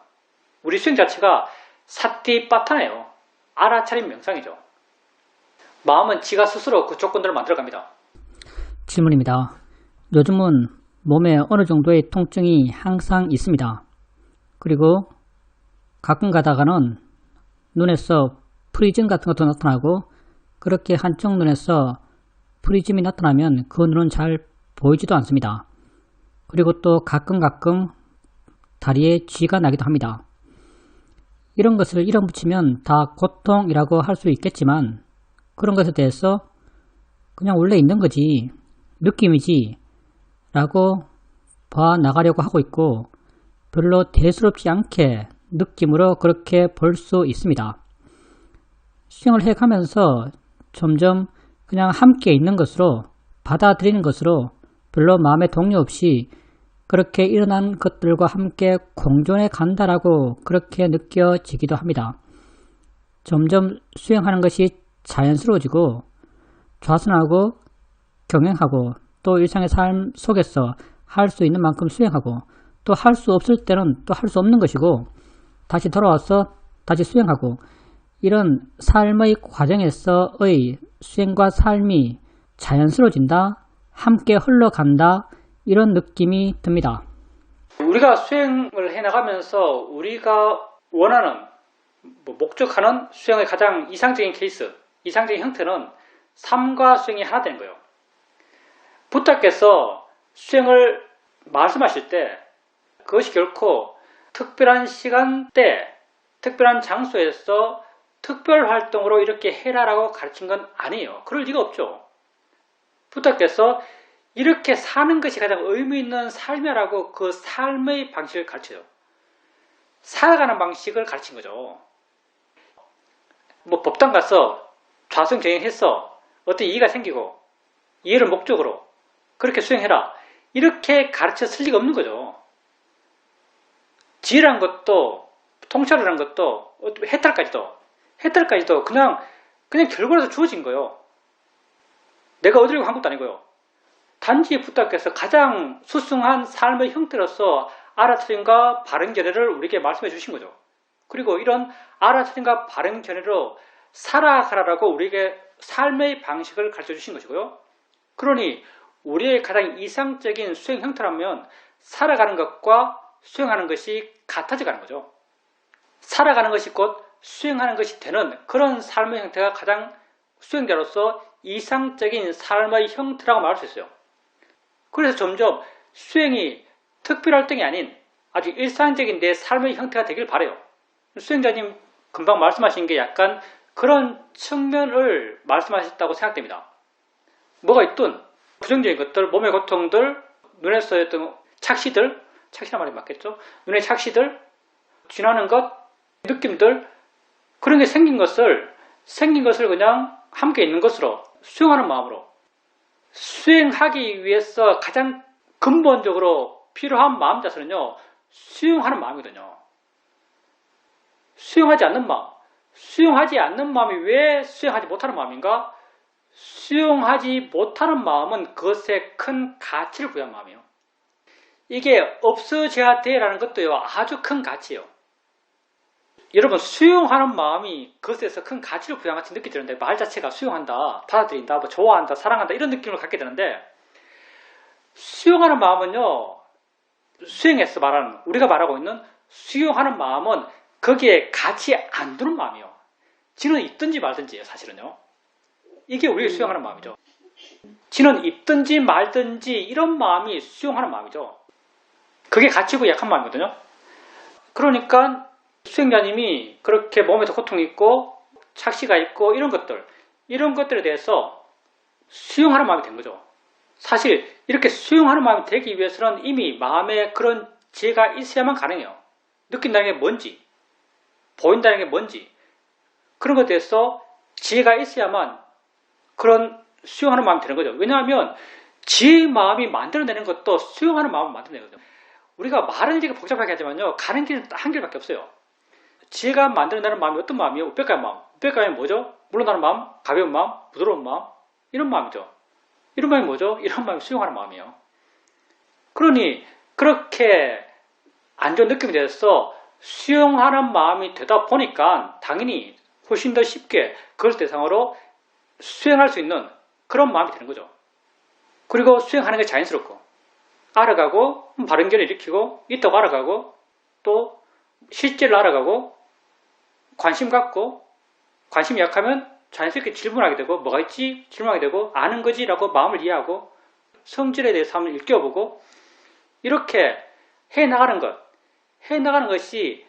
우리 수행 자체가 사티빠타네요. 알아차림 명상이죠. 마음은 지가 스스로 그 조건들을 만들어갑니다. 질문입니다. 요즘은 몸에 어느 정도의 통증이 항상 있습니다. 그리고 가끔 가다가는 눈에서 프리즘 같은 것도 나타나고 그렇게 한쪽 눈에서 프리즘이 나타나면 그 눈은 잘 보이지도 않습니다. 그리고 또 가끔 다리에 쥐가 나기도 합니다. 이런 것을 이름 붙이면 다 고통이라고 할 수 있겠지만 그런 것에 대해서 그냥 원래 있는 거지 느낌이지 라고 봐나가려고 하고 있고 별로 대수롭지 않게 느낌으로 그렇게 볼 수 있습니다. 수행을 해가면서 점점 그냥 함께 있는 것으로 받아들이는 것으로 별로 마음에 동요 없이 그렇게 일어난 것들과 함께 공존해 간다라고 그렇게 느껴지기도 합니다. 점점 수행하는 것이 자연스러워지고 좌선하고 경행하고 또 일상의 삶 속에서 할 수 있는 만큼 수행하고 또 할 수 없을 때는 또 할 수 없는 것이고 다시 돌아와서 다시 수행하고 이런 삶의 과정에서의 수행과 삶이 자연스러워진다, 함께 흘러간다 이런 느낌이 듭니다. 우리가 수행을 해나가면서 우리가 원하는 목적하는 수행의 가장 이상적인 케이스, 이상적인 형태는 삶과 수행이 하나 되는 거예요. 부처께서 수행을 말씀하실 때 그것이 결코 특별한 시간대, 특별한 장소에서 특별 활동으로 이렇게 해라라고 가르친 건 아니에요. 그럴 리가 없죠. 부처께서 이렇게 사는 것이 가장 의미 있는 삶이라고 그 삶의 방식을 가르쳐요. 살아가는 방식을 가르친 거죠. 법당 가서 좌선경행했어. 어떤 이해가 생기고 이해를 목적으로 그렇게 수행해라. 이렇게 가르쳤을 리가 없는 거죠. 지혜라는 것도 통찰이라는 것도 해탈까지도 그냥 결과로서 주어진 거예요. 내가 얻으려고 한 것도 아니고요. 단지 부처께서 가장 수승한 삶의 형태로서 알아차림과 바른견해를 우리에게 말씀해 주신 거죠. 그리고 이런 알아차림과 바른견해로 살아가라라고 우리에게 삶의 방식을 가르쳐 주신 것이고요. 그러니 우리의 가장 이상적인 수행 형태라면 살아가는 것과 수행하는 것이 같아져 가는 거죠. 살아가는 것이 곧 수행하는 것이 되는 그런 삶의 형태가 가장 수행자로서 이상적인 삶의 형태라고 말할 수 있어요. 그래서 점점 수행이 특별 활동이 아닌 아주 일상적인 내 삶의 형태가 되길 바라요. 수행자님 금방 말씀하신 게 약간 그런 측면을 말씀하셨다고 생각됩니다. 뭐가 있든 부정적인 것들, 몸의 고통들, 눈에서 어떤 착시들, 착시란 말이 맞겠죠? 눈의 착시들, 지나는 것, 느낌들, 그런 게 생긴 것을 그냥 함께 있는 것으로 수용하는 마음으로, 수행하기 위해서 가장 근본적으로 필요한 마음 자세는요, 수용하는 마음이거든요. 수용하지 않는 마음. 수용하지 않는 마음이 왜 수용하지 못하는 마음인가? 수용하지 못하는 마음은 그것에 큰 가치를 부여한 마음이에요. 이게 없어져야 돼라는 것도요, 아주 큰 가치예요. 여러분, 수용하는 마음이 그것에서 큰 가치를 부여한 같이 느껴지는데, 말 자체가 수용한다, 받아들인다, 뭐 좋아한다, 사랑한다 이런 느낌을 갖게 되는데, 수용하는 마음은요, 수행에서 말하는, 우리가 말하고 있는 수용하는 마음은 거기에 같이 안 두는 마음이에요. 지는 있든지 말든지예요, 사실은요. 이게 우리가 수용하는 마음이죠. 지는 있든지 말든지 이런 마음이 수용하는 마음이죠. 그게 가치고 약한 마음이거든요. 그러니까 수행자님이 그렇게 몸에서 고통이 있고 착시가 있고 이런 것들에 대해서 수용하는 마음이 된 거죠. 사실 이렇게 수용하는 마음이 되기 위해서는 이미 마음에 그런 지혜가 있어야만 가능해요. 느낀다는 게 뭔지, 보인다는 게 뭔지, 그런 것에 대해서 지혜가 있어야만 그런 수용하는 마음이 되는 거죠. 왜냐하면 지혜의 마음이 만들어내는 것도 수용하는 마음을 만들어내거든요. 우리가 말은 되게 복잡하게 하지만요, 가는 길은 한 길밖에 없어요. 지혜가 만들어내는 마음이 어떤 마음이에요? 우백가의 마음. 우백가의 뭐죠? 물러나는 마음, 가벼운 마음, 부드러운 마음, 이런 마음이죠. 이런 마음이 뭐죠? 이런 마음이 수용하는 마음이에요. 그러니 그렇게 안 좋은 느낌이 돼서 수용하는 마음이 되다 보니까 당연히 훨씬 더 쉽게 그걸 대상으로 수행할 수 있는 그런 마음이 되는 거죠. 그리고 수행하는 게 자연스럽고, 알아가고 바른 견을 일으키고 있다고 알아가고, 또 실제를 알아가고 관심 갖고, 관심이 약하면 자연스럽게 질문하게 되고, 뭐가 있지? 질문하게 되고, 아는 거지? 라고 마음을 이해하고 성질에 대해서 한번 일깨워보고, 이렇게 해나가는 것이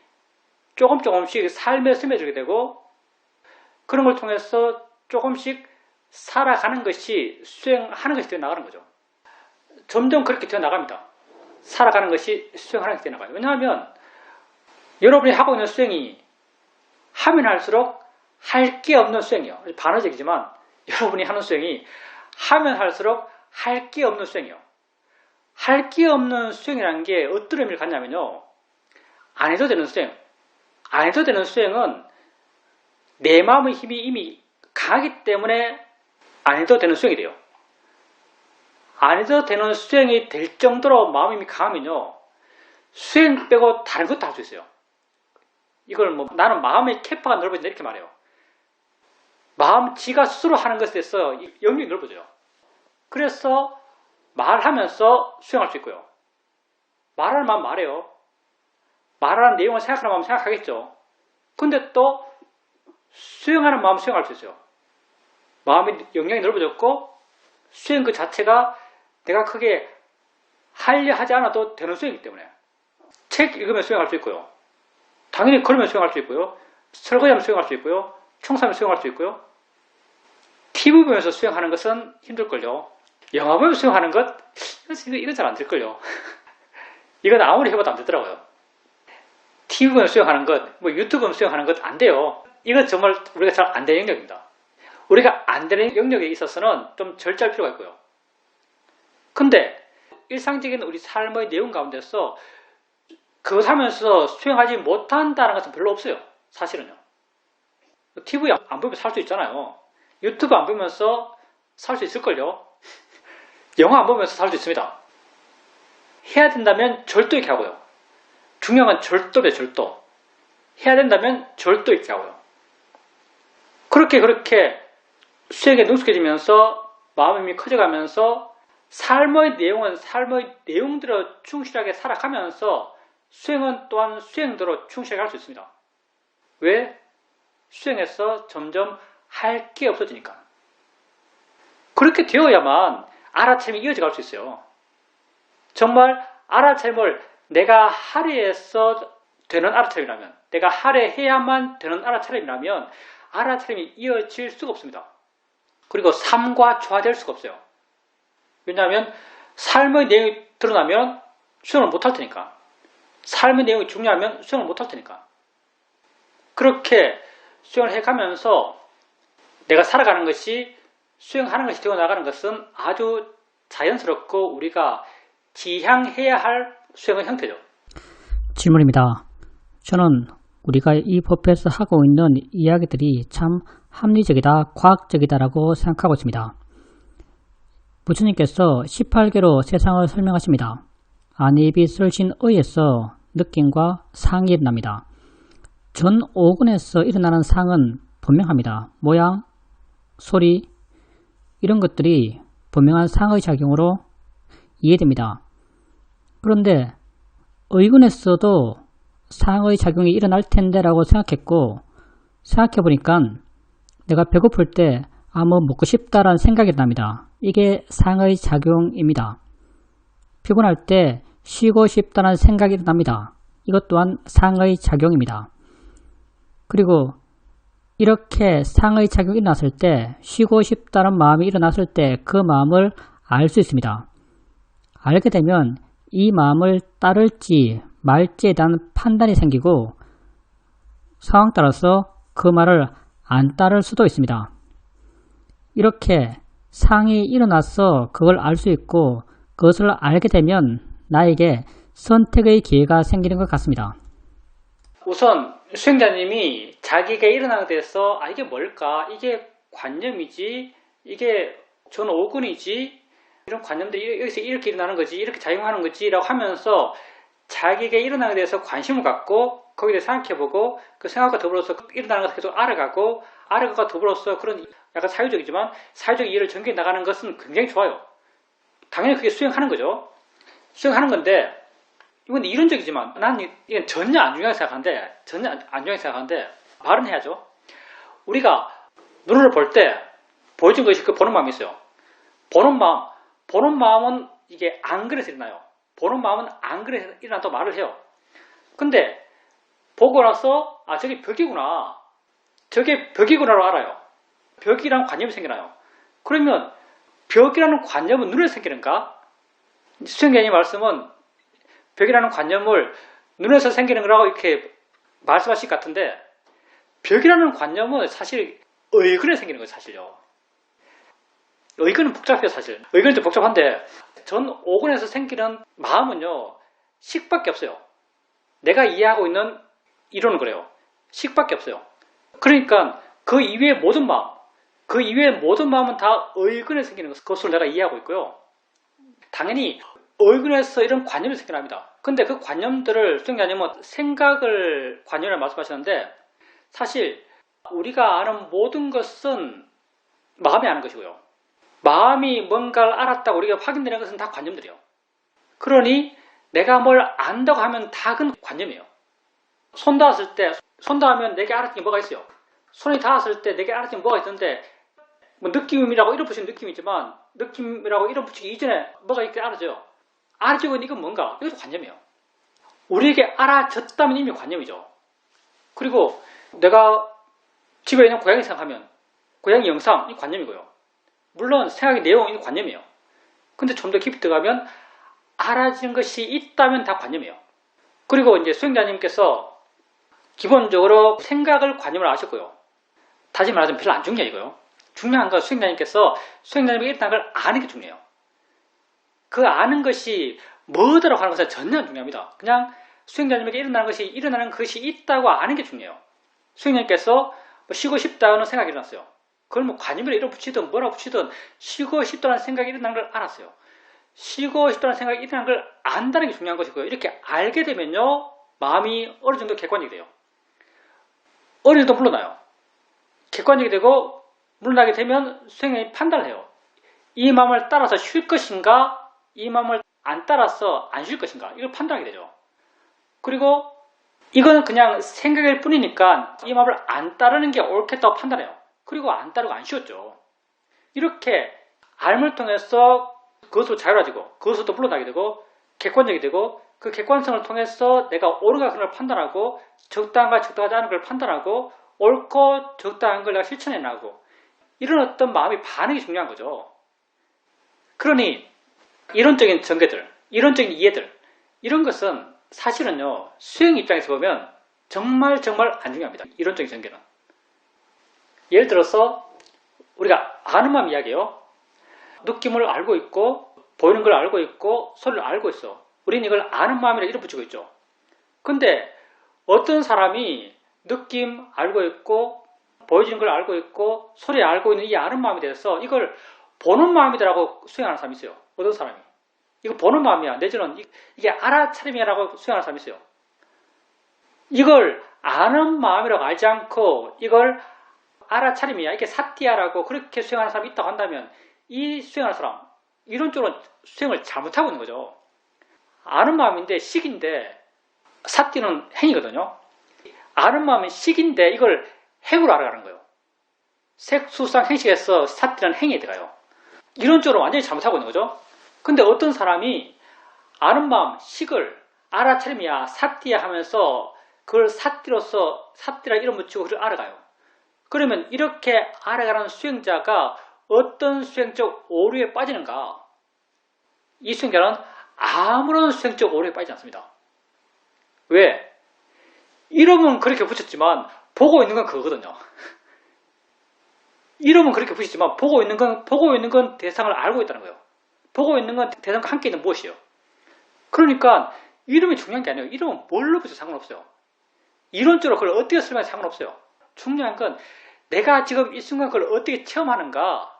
조금씩 삶에 스며들게 되고, 그런 걸 통해서 조금씩 살아가는 것이 수행하는 것이 되어 나가는 거죠. 점점 그렇게 되어 나갑니다. 살아가는 것이 수행하는 것이 되어 나가요. 왜냐하면 여러분이 하고 있는 수행이 하면 할수록 할 게 없는 수행이에요. 반어적이지만 여러분이 하는 수행이 하면 할수록 할 게 없는 수행이에요. 할 게 없는 수행이라는 게 어떤 의미를 갖냐면요, 안 해도 되는 수행. 안 해도 되는 수행은 내 마음의 힘이 이미 강하기 때문에 안 해도 되는 수행이 돼요. 안 해도 되는 수행이 될 정도로 마음이 이미 강하면요, 수행 빼고 다른 것도 할 수 있어요. 이걸 뭐 나는 마음의 캐파가 넓어진다 이렇게 말해요. 마음 지가 스스로 하는 것에 대해서 영역이 넓어져요. 그래서 말하면서 수행할 수 있고요. 말하는 마음 말해요. 말하는 내용을 생각하는 마음 생각하겠죠. 근데 또 수행하는 마음 수행할 수 있어요. 마음의 영역이 넓어졌고, 수행 그 자체가 내가 크게 하려 하지 않아도 되는 수행이기 때문에, 책 읽으면 수행할 수 있고요. 당연히 걸으면 수행할 수 있고요. 설거지하면 수행할 수 있고요. 청소하면 수행할 수 있고요. TV 보면서 수행하는 것은 힘들걸요. 영화 보면서 수행하는 것, 이건 잘 안 될걸요. 이건 아무리 해봐도 안 되더라고요. TV 보면서 수행하는 것, 뭐 유튜브 보면서 수행하는 것 안 돼요. 이건 정말 우리가 잘 안 되는 영역입니다. 우리가 안 되는 영역에 있어서는 좀 절제할 필요가 있고요. 근데 일상적인 우리 삶의 내용 가운데서 그것 하면서 수행하지 못한다는 것은 별로 없어요. 사실은요. TV 안 보면 살 수 있잖아요. 유튜브 안 보면서 살 수 있을걸요. 영화 안 보면서 살 수 있습니다. 해야 된다면 절도 있게 하고요. 중요한 건 절도배 절도. 해야 된다면 절도 있게 하고요. 그렇게 수행에 능숙해지면서 마음이 커져가면서 삶의 내용은 삶의 내용대로 충실하게 살아가면서 수행은 또한 수행대로 충실하게 할 수 있습니다. 왜? 수행에서 점점 할 게 없어지니까. 그렇게 되어야만 알아차림이 이어져 갈 수 있어요. 정말 알아차림을 내가 하려 해서 되는 알아차림이라면, 내가 하려 해야만 되는 알아차림이라면 알아차림이 이어질 수가 없습니다. 그리고 삶과 조화될 수가 없어요. 왜냐하면 삶의 내용이 드러나면 수행을 못할 테니까. 삶의 내용이 중요하면 수행을 못할 테니까. 그렇게 수행을 해가면서 내가 살아가는 것이 수행하는 것이 되어 나가는 것은 아주 자연스럽고 우리가 지향해야 할 수행의 형태죠. 질문입니다. 저는 우리가 이 법에서 하고 있는 이야기들이 참 합리적이다, 과학적이다라고 생각하고 있습니다. 부처님께서 18개로 세상을 설명하십니다. 안입이 설신 의에서 느낌과 상이 일어납니다. 전 5근에서 일어나는 상은 분명합니다. 모양, 소리 이런 것들이 분명한 상의 작용으로 이해됩니다. 그런데 의근에서도 상의 작용이 일어날 텐데 라고 생각했고 생각해 보니까 내가 배고플 때 뭐 먹고 싶다라는 생각이 납니다. 이게 상의 작용입니다. 피곤할 때 쉬고 싶다는 생각이 납니다. 이것 또한 상의 작용입니다. 그리고 이렇게 상의 작용이 일어났을 때 쉬고 싶다는 마음이 일어났을 때 그 마음을 알 수 있습니다. 알게 되면 이 마음을 따를지 말지에 대한 판단이 생기고 상황 따라서 그 말을 안 따를 수도 있습니다. 이렇게 상이 일어나서 그걸 알 수 있고 그것을 알게 되면 나에게 선택의 기회가 생기는 것 같습니다. 우선 수행자님이 자기가 일어나게 돼서 이게 뭘까? 이게 관념이지? 이게 전 5근이지? 이런 관념들이 여기서 이렇게 일어나는 거지? 이렇게 작용하는 거지? 라고 하면서 자기가 일어나게 돼서 관심을 갖고 거기에 대해서 생각해보고 그 생각과 더불어서 일어나는 것을 계속 알아가고 알아가고 더불어서 그런 약간 사유적이지만 사유적 이해를 전개해 나가는 것은 굉장히 좋아요. 당연히 그게 수행하는 거죠. 수행하는 건데 이건 이론적이지만 난 이건 전혀 안 중요하게 생각하는데 말은 해야죠. 우리가 눈을 볼 때 보여준 것이 그 보는 마음이 있어요. 보는 마음은 이게 안 그래서 일어나요. 보는 마음은 안 그래서 일어난다고 말을 해요. 근데 보고 나서 저게 벽이구나. 저게 벽이구나로 알아요. 벽이라는 관념이 생겨나요. 그러면 벽이라는 관념은 눈에 생기는가? 수행자님 말씀은 벽이라는 관념을 눈에서 생기는 거라고 이렇게 말씀하실 것 같은데 벽이라는 관념은 사실 의근에 생기는 거예요. 사실요. 의근은 복잡해요. 사실. 의근은 좀 복잡한데 전 5근에서 생기는 마음은요. 식밖에 없어요. 내가 이해하고 있는 이론은 그래요. 식밖에 없어요. 그러니까 그 이외의 모든 마음은 다 의근에 생기는 것을 내가 이해하고 있고요. 당연히 의근에서 이런 관념이 생겨납니다. 근데 그 관념들을 수행자님은 생각을 관념을 말씀하시는데 사실 우리가 아는 모든 것은 마음이 아는 것이고요. 마음이 뭔가를 알았다고 우리가 확인되는 것은 다 관념들이에요. 그러니 내가 뭘 안다고 하면 다 그건 관념이에요. 손 닿았을 때 손 닿으면 내게 알았던 게 뭐가 있어요. 손이 닿았을 때 내게 알았던 게 뭐가 있는데 뭐 느낌이라고 이름 붙이는 느낌이지만 느낌이라고 이름 붙이기 이전에 뭐가 이렇게 알아져요. 알아지고 있는 이건 뭔가? 이것도 관념이에요. 우리에게 알아졌다면 이미 관념이죠. 그리고 내가 집에 있는 고양이 생각하면 고양이 영상 이 관념이고요. 물론 생각의 내용 이 관념이에요. 근데 좀 더 깊이 들어가면 알아지는 것이 있다면 다 관념이에요. 그리고 이제 수행자님께서 기본적으로 생각을 관념을 아셨고요. 다시 말하자면 별로 안 중요해요. 이거요. 중요한 건 수행자님께서 수행자님이 일어난 걸 아는 게 중요해요. 그 아는 것이 뭐더라고 하는 것은 전혀 안 중요합니다. 그냥 수행자님에게 일어나는 것이 있다고 아는 게 중요해요. 수행자님께서 뭐 쉬고 싶다는 생각이 일어났어요. 그걸 뭐 관념을 이름 붙이든 뭐라 붙이든 쉬고 싶다는 생각이 일어난 걸 알았어요. 쉬고 싶다는 생각이 일어난 걸 안다는 게 중요한 것이고요. 이렇게 알게 되면요. 마음이 어느 정도 객관적이 돼요. 어느 정도 물러나요. 객관적이 되고 물러나게 되면 수행자님이 판단을 해요. 이 마음을 따라서 쉴 것인가? 이 마음을 안 따라서 안 쉴 것인가? 이걸 판단하게 되죠. 그리고 이거는 그냥 생각일 뿐이니까 이 마음을 안 따르는 게 옳겠다고 판단해요. 그리고 안 따르고 안 쉬었죠. 이렇게 알을 통해서 그것으로 자유로워지고 그것으로 물러나게 되고 객관적이 되고 그 객관성을 통해서 내가 옳은가 그런 걸 판단하고 적당한가 적당하지 않은 걸 판단하고 옳고 적당한 걸 내가 실천해 나가고 이런 어떤 마음의 반응이 중요한 거죠. 그러니 이론적인 전개들, 이론적인 이해들 이런 것은 사실은요 수행 입장에서 보면 정말 안 중요합니다. 이론적인 전개는. 예를 들어서 우리가 아는 마음 이야기예요. 느낌을 알고 있고 보이는 걸 알고 있고 소리를 알고 있어. 우리는 이걸 아는 마음이라 이름 붙이고 있죠. 근데 어떤 사람이 느낌 알고 있고 보여지는 걸 알고 있고 소리 알고 있는 이 아는 마음에 대해서 이걸 보는 마음이라고 수행하는 사람이 있어요. 어떤 사람이. 이거 보는 마음이야. 내지는 이게 알아차림이라고 수행하는 사람이 있어요. 이걸 아는 마음이라고 알지 않고 이걸 알아차림이야. 이게 사띠야라고 그렇게 수행하는 사람이 있다고 한다면 이 수행하는 사람 이론적으로 수행을 잘못하고 있는 거죠. 아는 마음인데 식인데 사띠는 행이거든요. 아는 마음은 식인데 이걸 행으로 알아가는 거예요. 색수상 행식에서 사띠는 행에 들어가요. 이론적으로 완전히 잘못하고 있는 거죠. 근데 어떤 사람이 아는 마음, 식을 알아차림이야, 사띠야 하면서 그걸 사띠로서 사띠라 이름 붙이고 그걸 알아가요. 그러면 이렇게 알아가는 수행자가 어떤 수행적 오류에 빠지는가? 이 수행자는 아무런 수행적 오류에 빠지지 않습니다. 왜? 이름은 그렇게 붙였지만 보고 있는 건 그거거든요. 이름은 그렇게 붙였지만 보고 있는 건 대상을 알고 있다는 거예요. 보고 있는 건 대상과 함께 있는 무엇이요? 그러니까 이름이 중요한 게 아니에요. 이름은 뭘로 붙여도 상관없어요. 이론적으로 그걸 어떻게 설명해도 상관없어요. 중요한 건 내가 지금 이 순간 그걸 어떻게 체험하는가,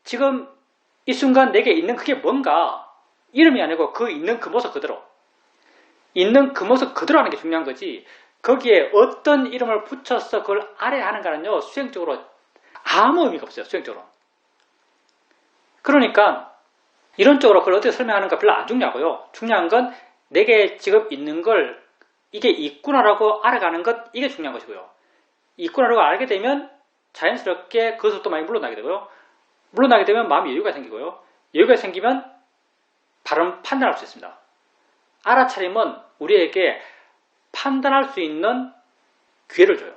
지금 이 순간 내게 있는 그게 뭔가, 이름이 아니고 그 있는 그 모습 그대로, 있는 그 모습 그대로 하는 게 중요한 거지, 거기에 어떤 이름을 붙여서 그걸 알아야 하는가는요 수행적으로 아무 의미가 없어요. 수행적으로. 그러니까 이론적으로 그걸 어떻게 설명하는가 별로 안 중요하고요. 중요한 건 내게 지금 있는 걸 이게 있구나라고 알아가는 것, 이게 중요한 것이고요. 있구나라고 알게 되면 자연스럽게 그것부터 많이 물러나게 되고요. 물러나게 되면 마음이 여유가 생기고요. 여유가 생기면 바른 판단할 수 있습니다. 알아차림은 우리에게 판단할 수 있는 기회를 줘요.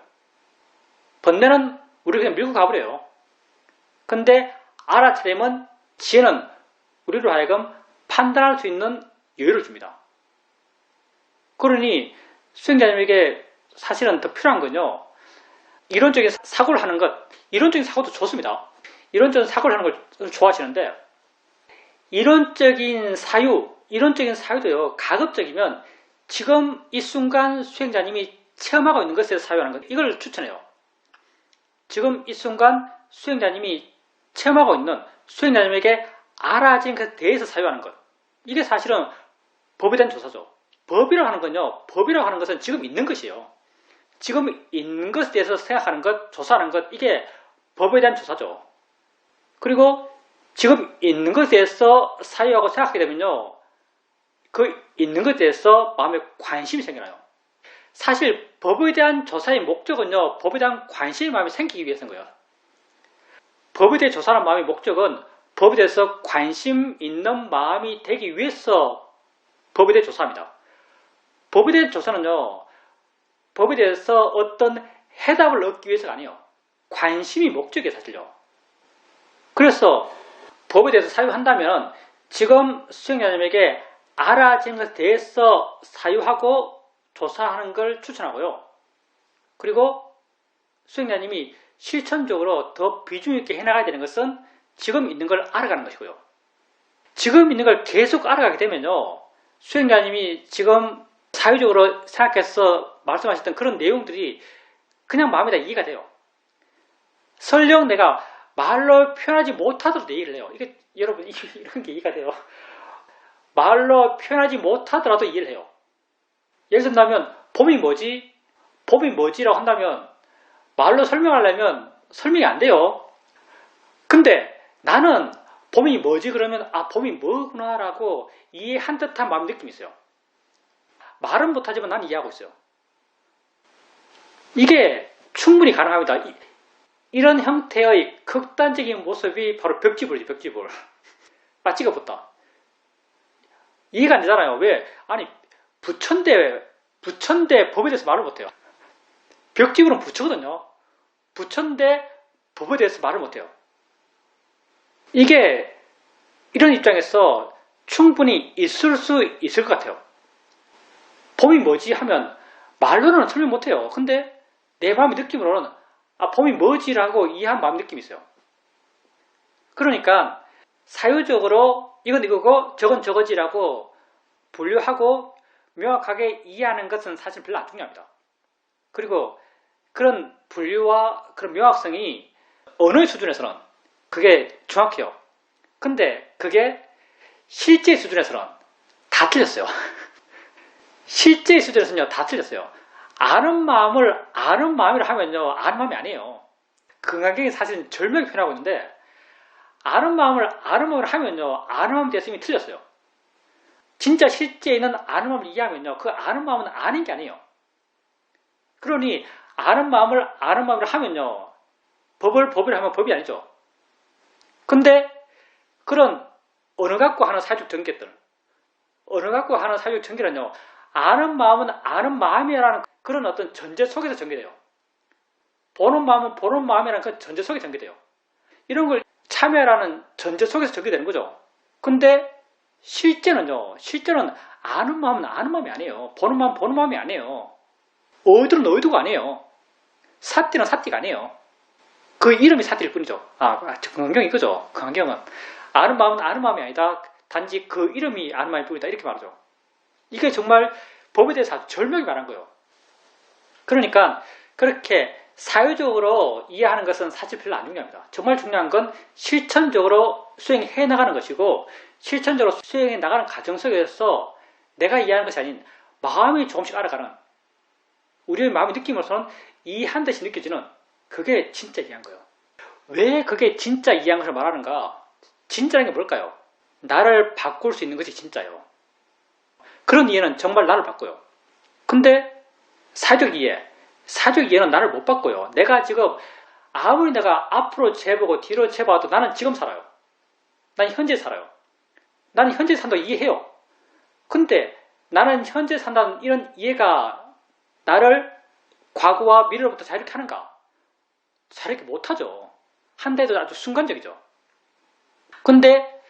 번뇌는 우리를 그냥 밀고 가버려요. 근데 알아차림은, 지혜는 우리로 하여금 판단할 수 있는 여유를 줍니다. 그러니 수행자님에게 사실은 더 필요한 건요, 이론적인 사고를 하는 것, 이론적인 사고도 좋습니다. 이론적인 사고를 하는 걸 좋아하시는데, 이론적인 사유도요, 가급적이면 지금 이 순간 수행자님이 체험하고 있는 것에 사유하는 것, 이걸 추천해요. 지금 이 순간 수행자님이 체험하고 있는, 수행자님에게 알아진 것에 대해서 사유하는 것, 이게 사실은 법에 대한 조사죠. 법이라고 하는 건요, 법이라고 하는 것은 지금 있는 것이에요. 지금 있는 것에 대해서 생각하는 것, 조사하는 것, 이게 법에 대한 조사죠. 그리고 지금 있는 것에 대해서 사유하고 생각하게 되면요, 그 있는 것에 대해서 마음에 관심이 생겨나요. 사실 법에 대한 조사의 목적은요, 법에 대한 관심이 마음에 생기기 위해서인 거예요. 법에 대해 조사하는 마음의 목적은 법에 대해서 관심 있는 마음이 되기 위해서 법에 대해 조사합니다. 법에 대한 조사는요, 법에 대해서 어떤 해답을 얻기 위해서가 아니에요. 관심이 목적이에요, 사실요. 그래서 법에 대해서 사유한다면 지금 수행자님에게 알아진 것에 대해서 사유하고 조사하는 걸 추천하고요. 그리고 수행자님이 실천적으로 더 비중 있게 해나가야 되는 것은 지금 있는 걸 알아가는 것이고요. 지금 있는 걸 계속 알아가게 되면요, 수행자님이 지금 사유적으로 생각해서 말씀하셨던 그런 내용들이 그냥 마음에다 이해가 돼요. 설령 내가 말로 표현하지 못하더라도 이해를 해요. 이게 여러분 이런 게 이해가 돼요. 말로 표현하지 못하더라도 이해를 해요. 예를 들면 봄이 뭐지? 봄이 뭐지라고 한다면 말로 설명하려면 설명이 안 돼요. 근데 나는 봄이 뭐지? 그러면 아, 봄이 뭐구나 라고 이해한 듯한 마음 느낌이 있어요. 말은 못하지만 난 이해하고 있어요. 이게 충분히 가능합니다. 이런 형태의 극단적인 모습이 바로 벽지불이죠. 벽지불. 아, 찍어붙다. 이해가 안 되잖아요. 왜? 아니 부처인데 법에 대해서 말을 못해요. 벽지구는 부처거든요. 부처인데 법에 대해서 말을 못해요. 이게 이런 입장에서 충분히 있을 수 있을 것 같아요. 법이 뭐지 하면 말로는 설명 못해요. 근데 내 마음의 느낌으로는 법이 뭐지라고 이해한 마음의 느낌이 있어요. 그러니까 사유적으로 이건 이거고 저건 저거지라고 분류하고 명확하게 이해하는 것은 사실 별로 안 중요합니다. 그리고 그런 분류와 그런 명확성이 언어의 수준에서는 그게 정확해요. 근데 그게 실제의 수준에서는 다 틀렸어요. 실제의 수준에서는요, 다 틀렸어요. 아는 마음이라 하면요, 아는 마음이 아니에요. 금강경이 사실은 절묘하게 표현하고 있는데, 아는 마음을 하면요, 아는 마음에 대해서 이미 틀렸어요. 진짜 실제에 있는 아는 마음을 이해하면요, 그 아는 마음은 아닌 게 아니에요. 그러니, 아는 마음을 하면요, 법을 하면 법이 아니죠. 근데, 그런 언어 갖고 하는 사회적 전개들, 언어 갖고 하는 사회적 전개는요, 아는 마음은 아는 마음이라는 그런 어떤 전제 속에서 전개돼요. 보는 마음은 보는 마음이라는 그 전제 속에 전개돼요. 이런 걸 참여라는 전제 속에서 전개되는 거죠. 근데 실제는 아는 마음은 아는 마음이 아니에요. 보는 마음은 보는 마음이 아니에요. 어이들은 어이도가 아니에요. 사띠는 사띠가 아니에요. 그 이름이 사띠일 뿐이죠. 금강경 이거죠. 금강경은 아는 마음은 아는 마음이 아니다. 단지 그 이름이 아는 마음일 뿐이다. 이렇게 말하죠. 이게 정말 법에 대해서 아주 절묘하게 말한 거예요. 그러니까 그렇게 사유적으로 이해하는 것은 사실 별로 안 중요합니다. 정말 중요한 건 실천적으로 수행해 나가는 것이고 실천적으로 수행해 나가는 과정 속에서 내가 이해하는 것이 아닌 마음이 조금씩 알아가는 우리의 마음의 느낌으로서는 이해한 듯이 느껴지는 그게 진짜 이해한 거예요. 왜 그게 진짜 이해한 것을 말하는가? 진짜라는 게 뭘까요? 나를 바꿀 수 있는 것이 진짜예요. 그런 이해는 정말 나를 바꿔요. 근데 사회적 이해는 나를 못 바꿔요. 내가 지금 아무리 내가 앞으로 재보고 뒤로 재봐도 나는 지금 살아요. 난 현재 살아요. 나는 현재 산다고 이해해요. 근데 나는 현재 산다는 이런 이해가 나를 과거와 미래로부터 자유롭게 하는가? 자유롭게 못하죠. 한데도 아주 순간적이죠. 근데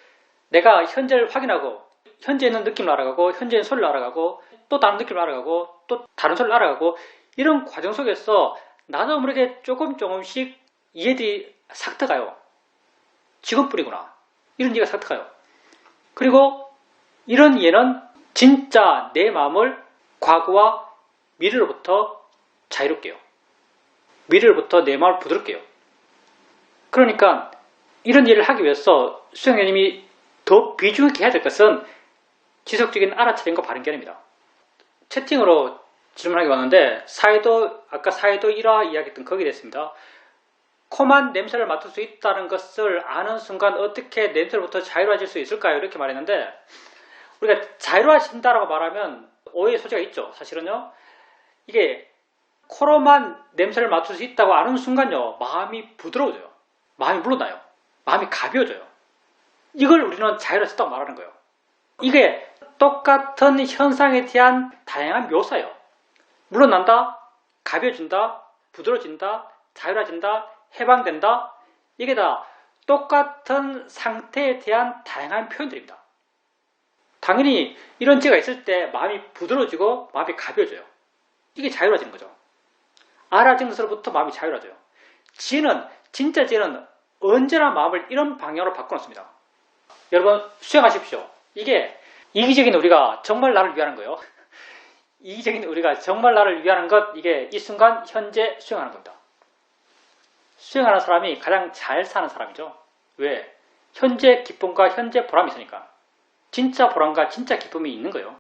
내가 현재를 확인하고 현재 있는 느낌을 알아가고 현재 있는 소리를 알아가고 또 다른 느낌을 알아가고 또 다른 소리를 알아가고 이런 과정 속에서 나도 모르게 조금씩 이해들이 싹 트가요. 지금뿐이구나. 이런 이해가 싹 트가요. 그리고 이런 이해는 진짜 내 마음을 과거와 미래로부터 자유롭게 해요. 미래로부터 내 마음을 부드럽게 해요. 그러니까 이런 이해를 하기 위해서 수행자님이 더 비중 있게 해야 될 것은 지속적인 알아차림과 바른견입니다. 채팅으로 질문하게 왔는데 아까 사회도 1화 이야기했던 거기에 됐습니다. 코만 냄새를 맡을 수 있다는 것을 아는 순간 어떻게 냄새로부터 자유로워질 수 있을까요? 이렇게 말했는데 우리가 자유로워진다라고 말하면 오해의 소지가 있죠. 사실은요. 이게 코로만 냄새를 맡을 수 있다고 아는 순간요. 마음이 부드러워져요. 마음이 물러나요. 마음이 가벼워져요. 이걸 우리는 자유로워졌다고 말하는 거예요. 이게 똑같은 현상에 대한 다양한 묘사예요. 물러난다, 가벼워진다, 부드러워진다, 자유로워진다, 해방된다. 이게 다 똑같은 상태에 대한 다양한 표현들입니다. 당연히 이런 지가 있을 때 마음이 부드러워지고 마음이 가벼워져요. 이게 자유로워지는 거죠. 알아진 것으로부터 마음이 자유로워져요. 진짜 지혜는 언제나 마음을 이런 방향으로 바꿔놓습니다. 여러분 수행하십시오. 이게 이기적인 우리가 정말 나를 위하는 거예요. 이기적인 우리가 정말 나를 위하는 것, 이게 이 순간 현재 수행하는 겁니다. 수행하는 사람이 가장 잘 사는 사람이죠. 왜? 현재 기쁨과 현재 보람이 있으니까. 진짜 보람과 진짜 기쁨이 있는 거예요.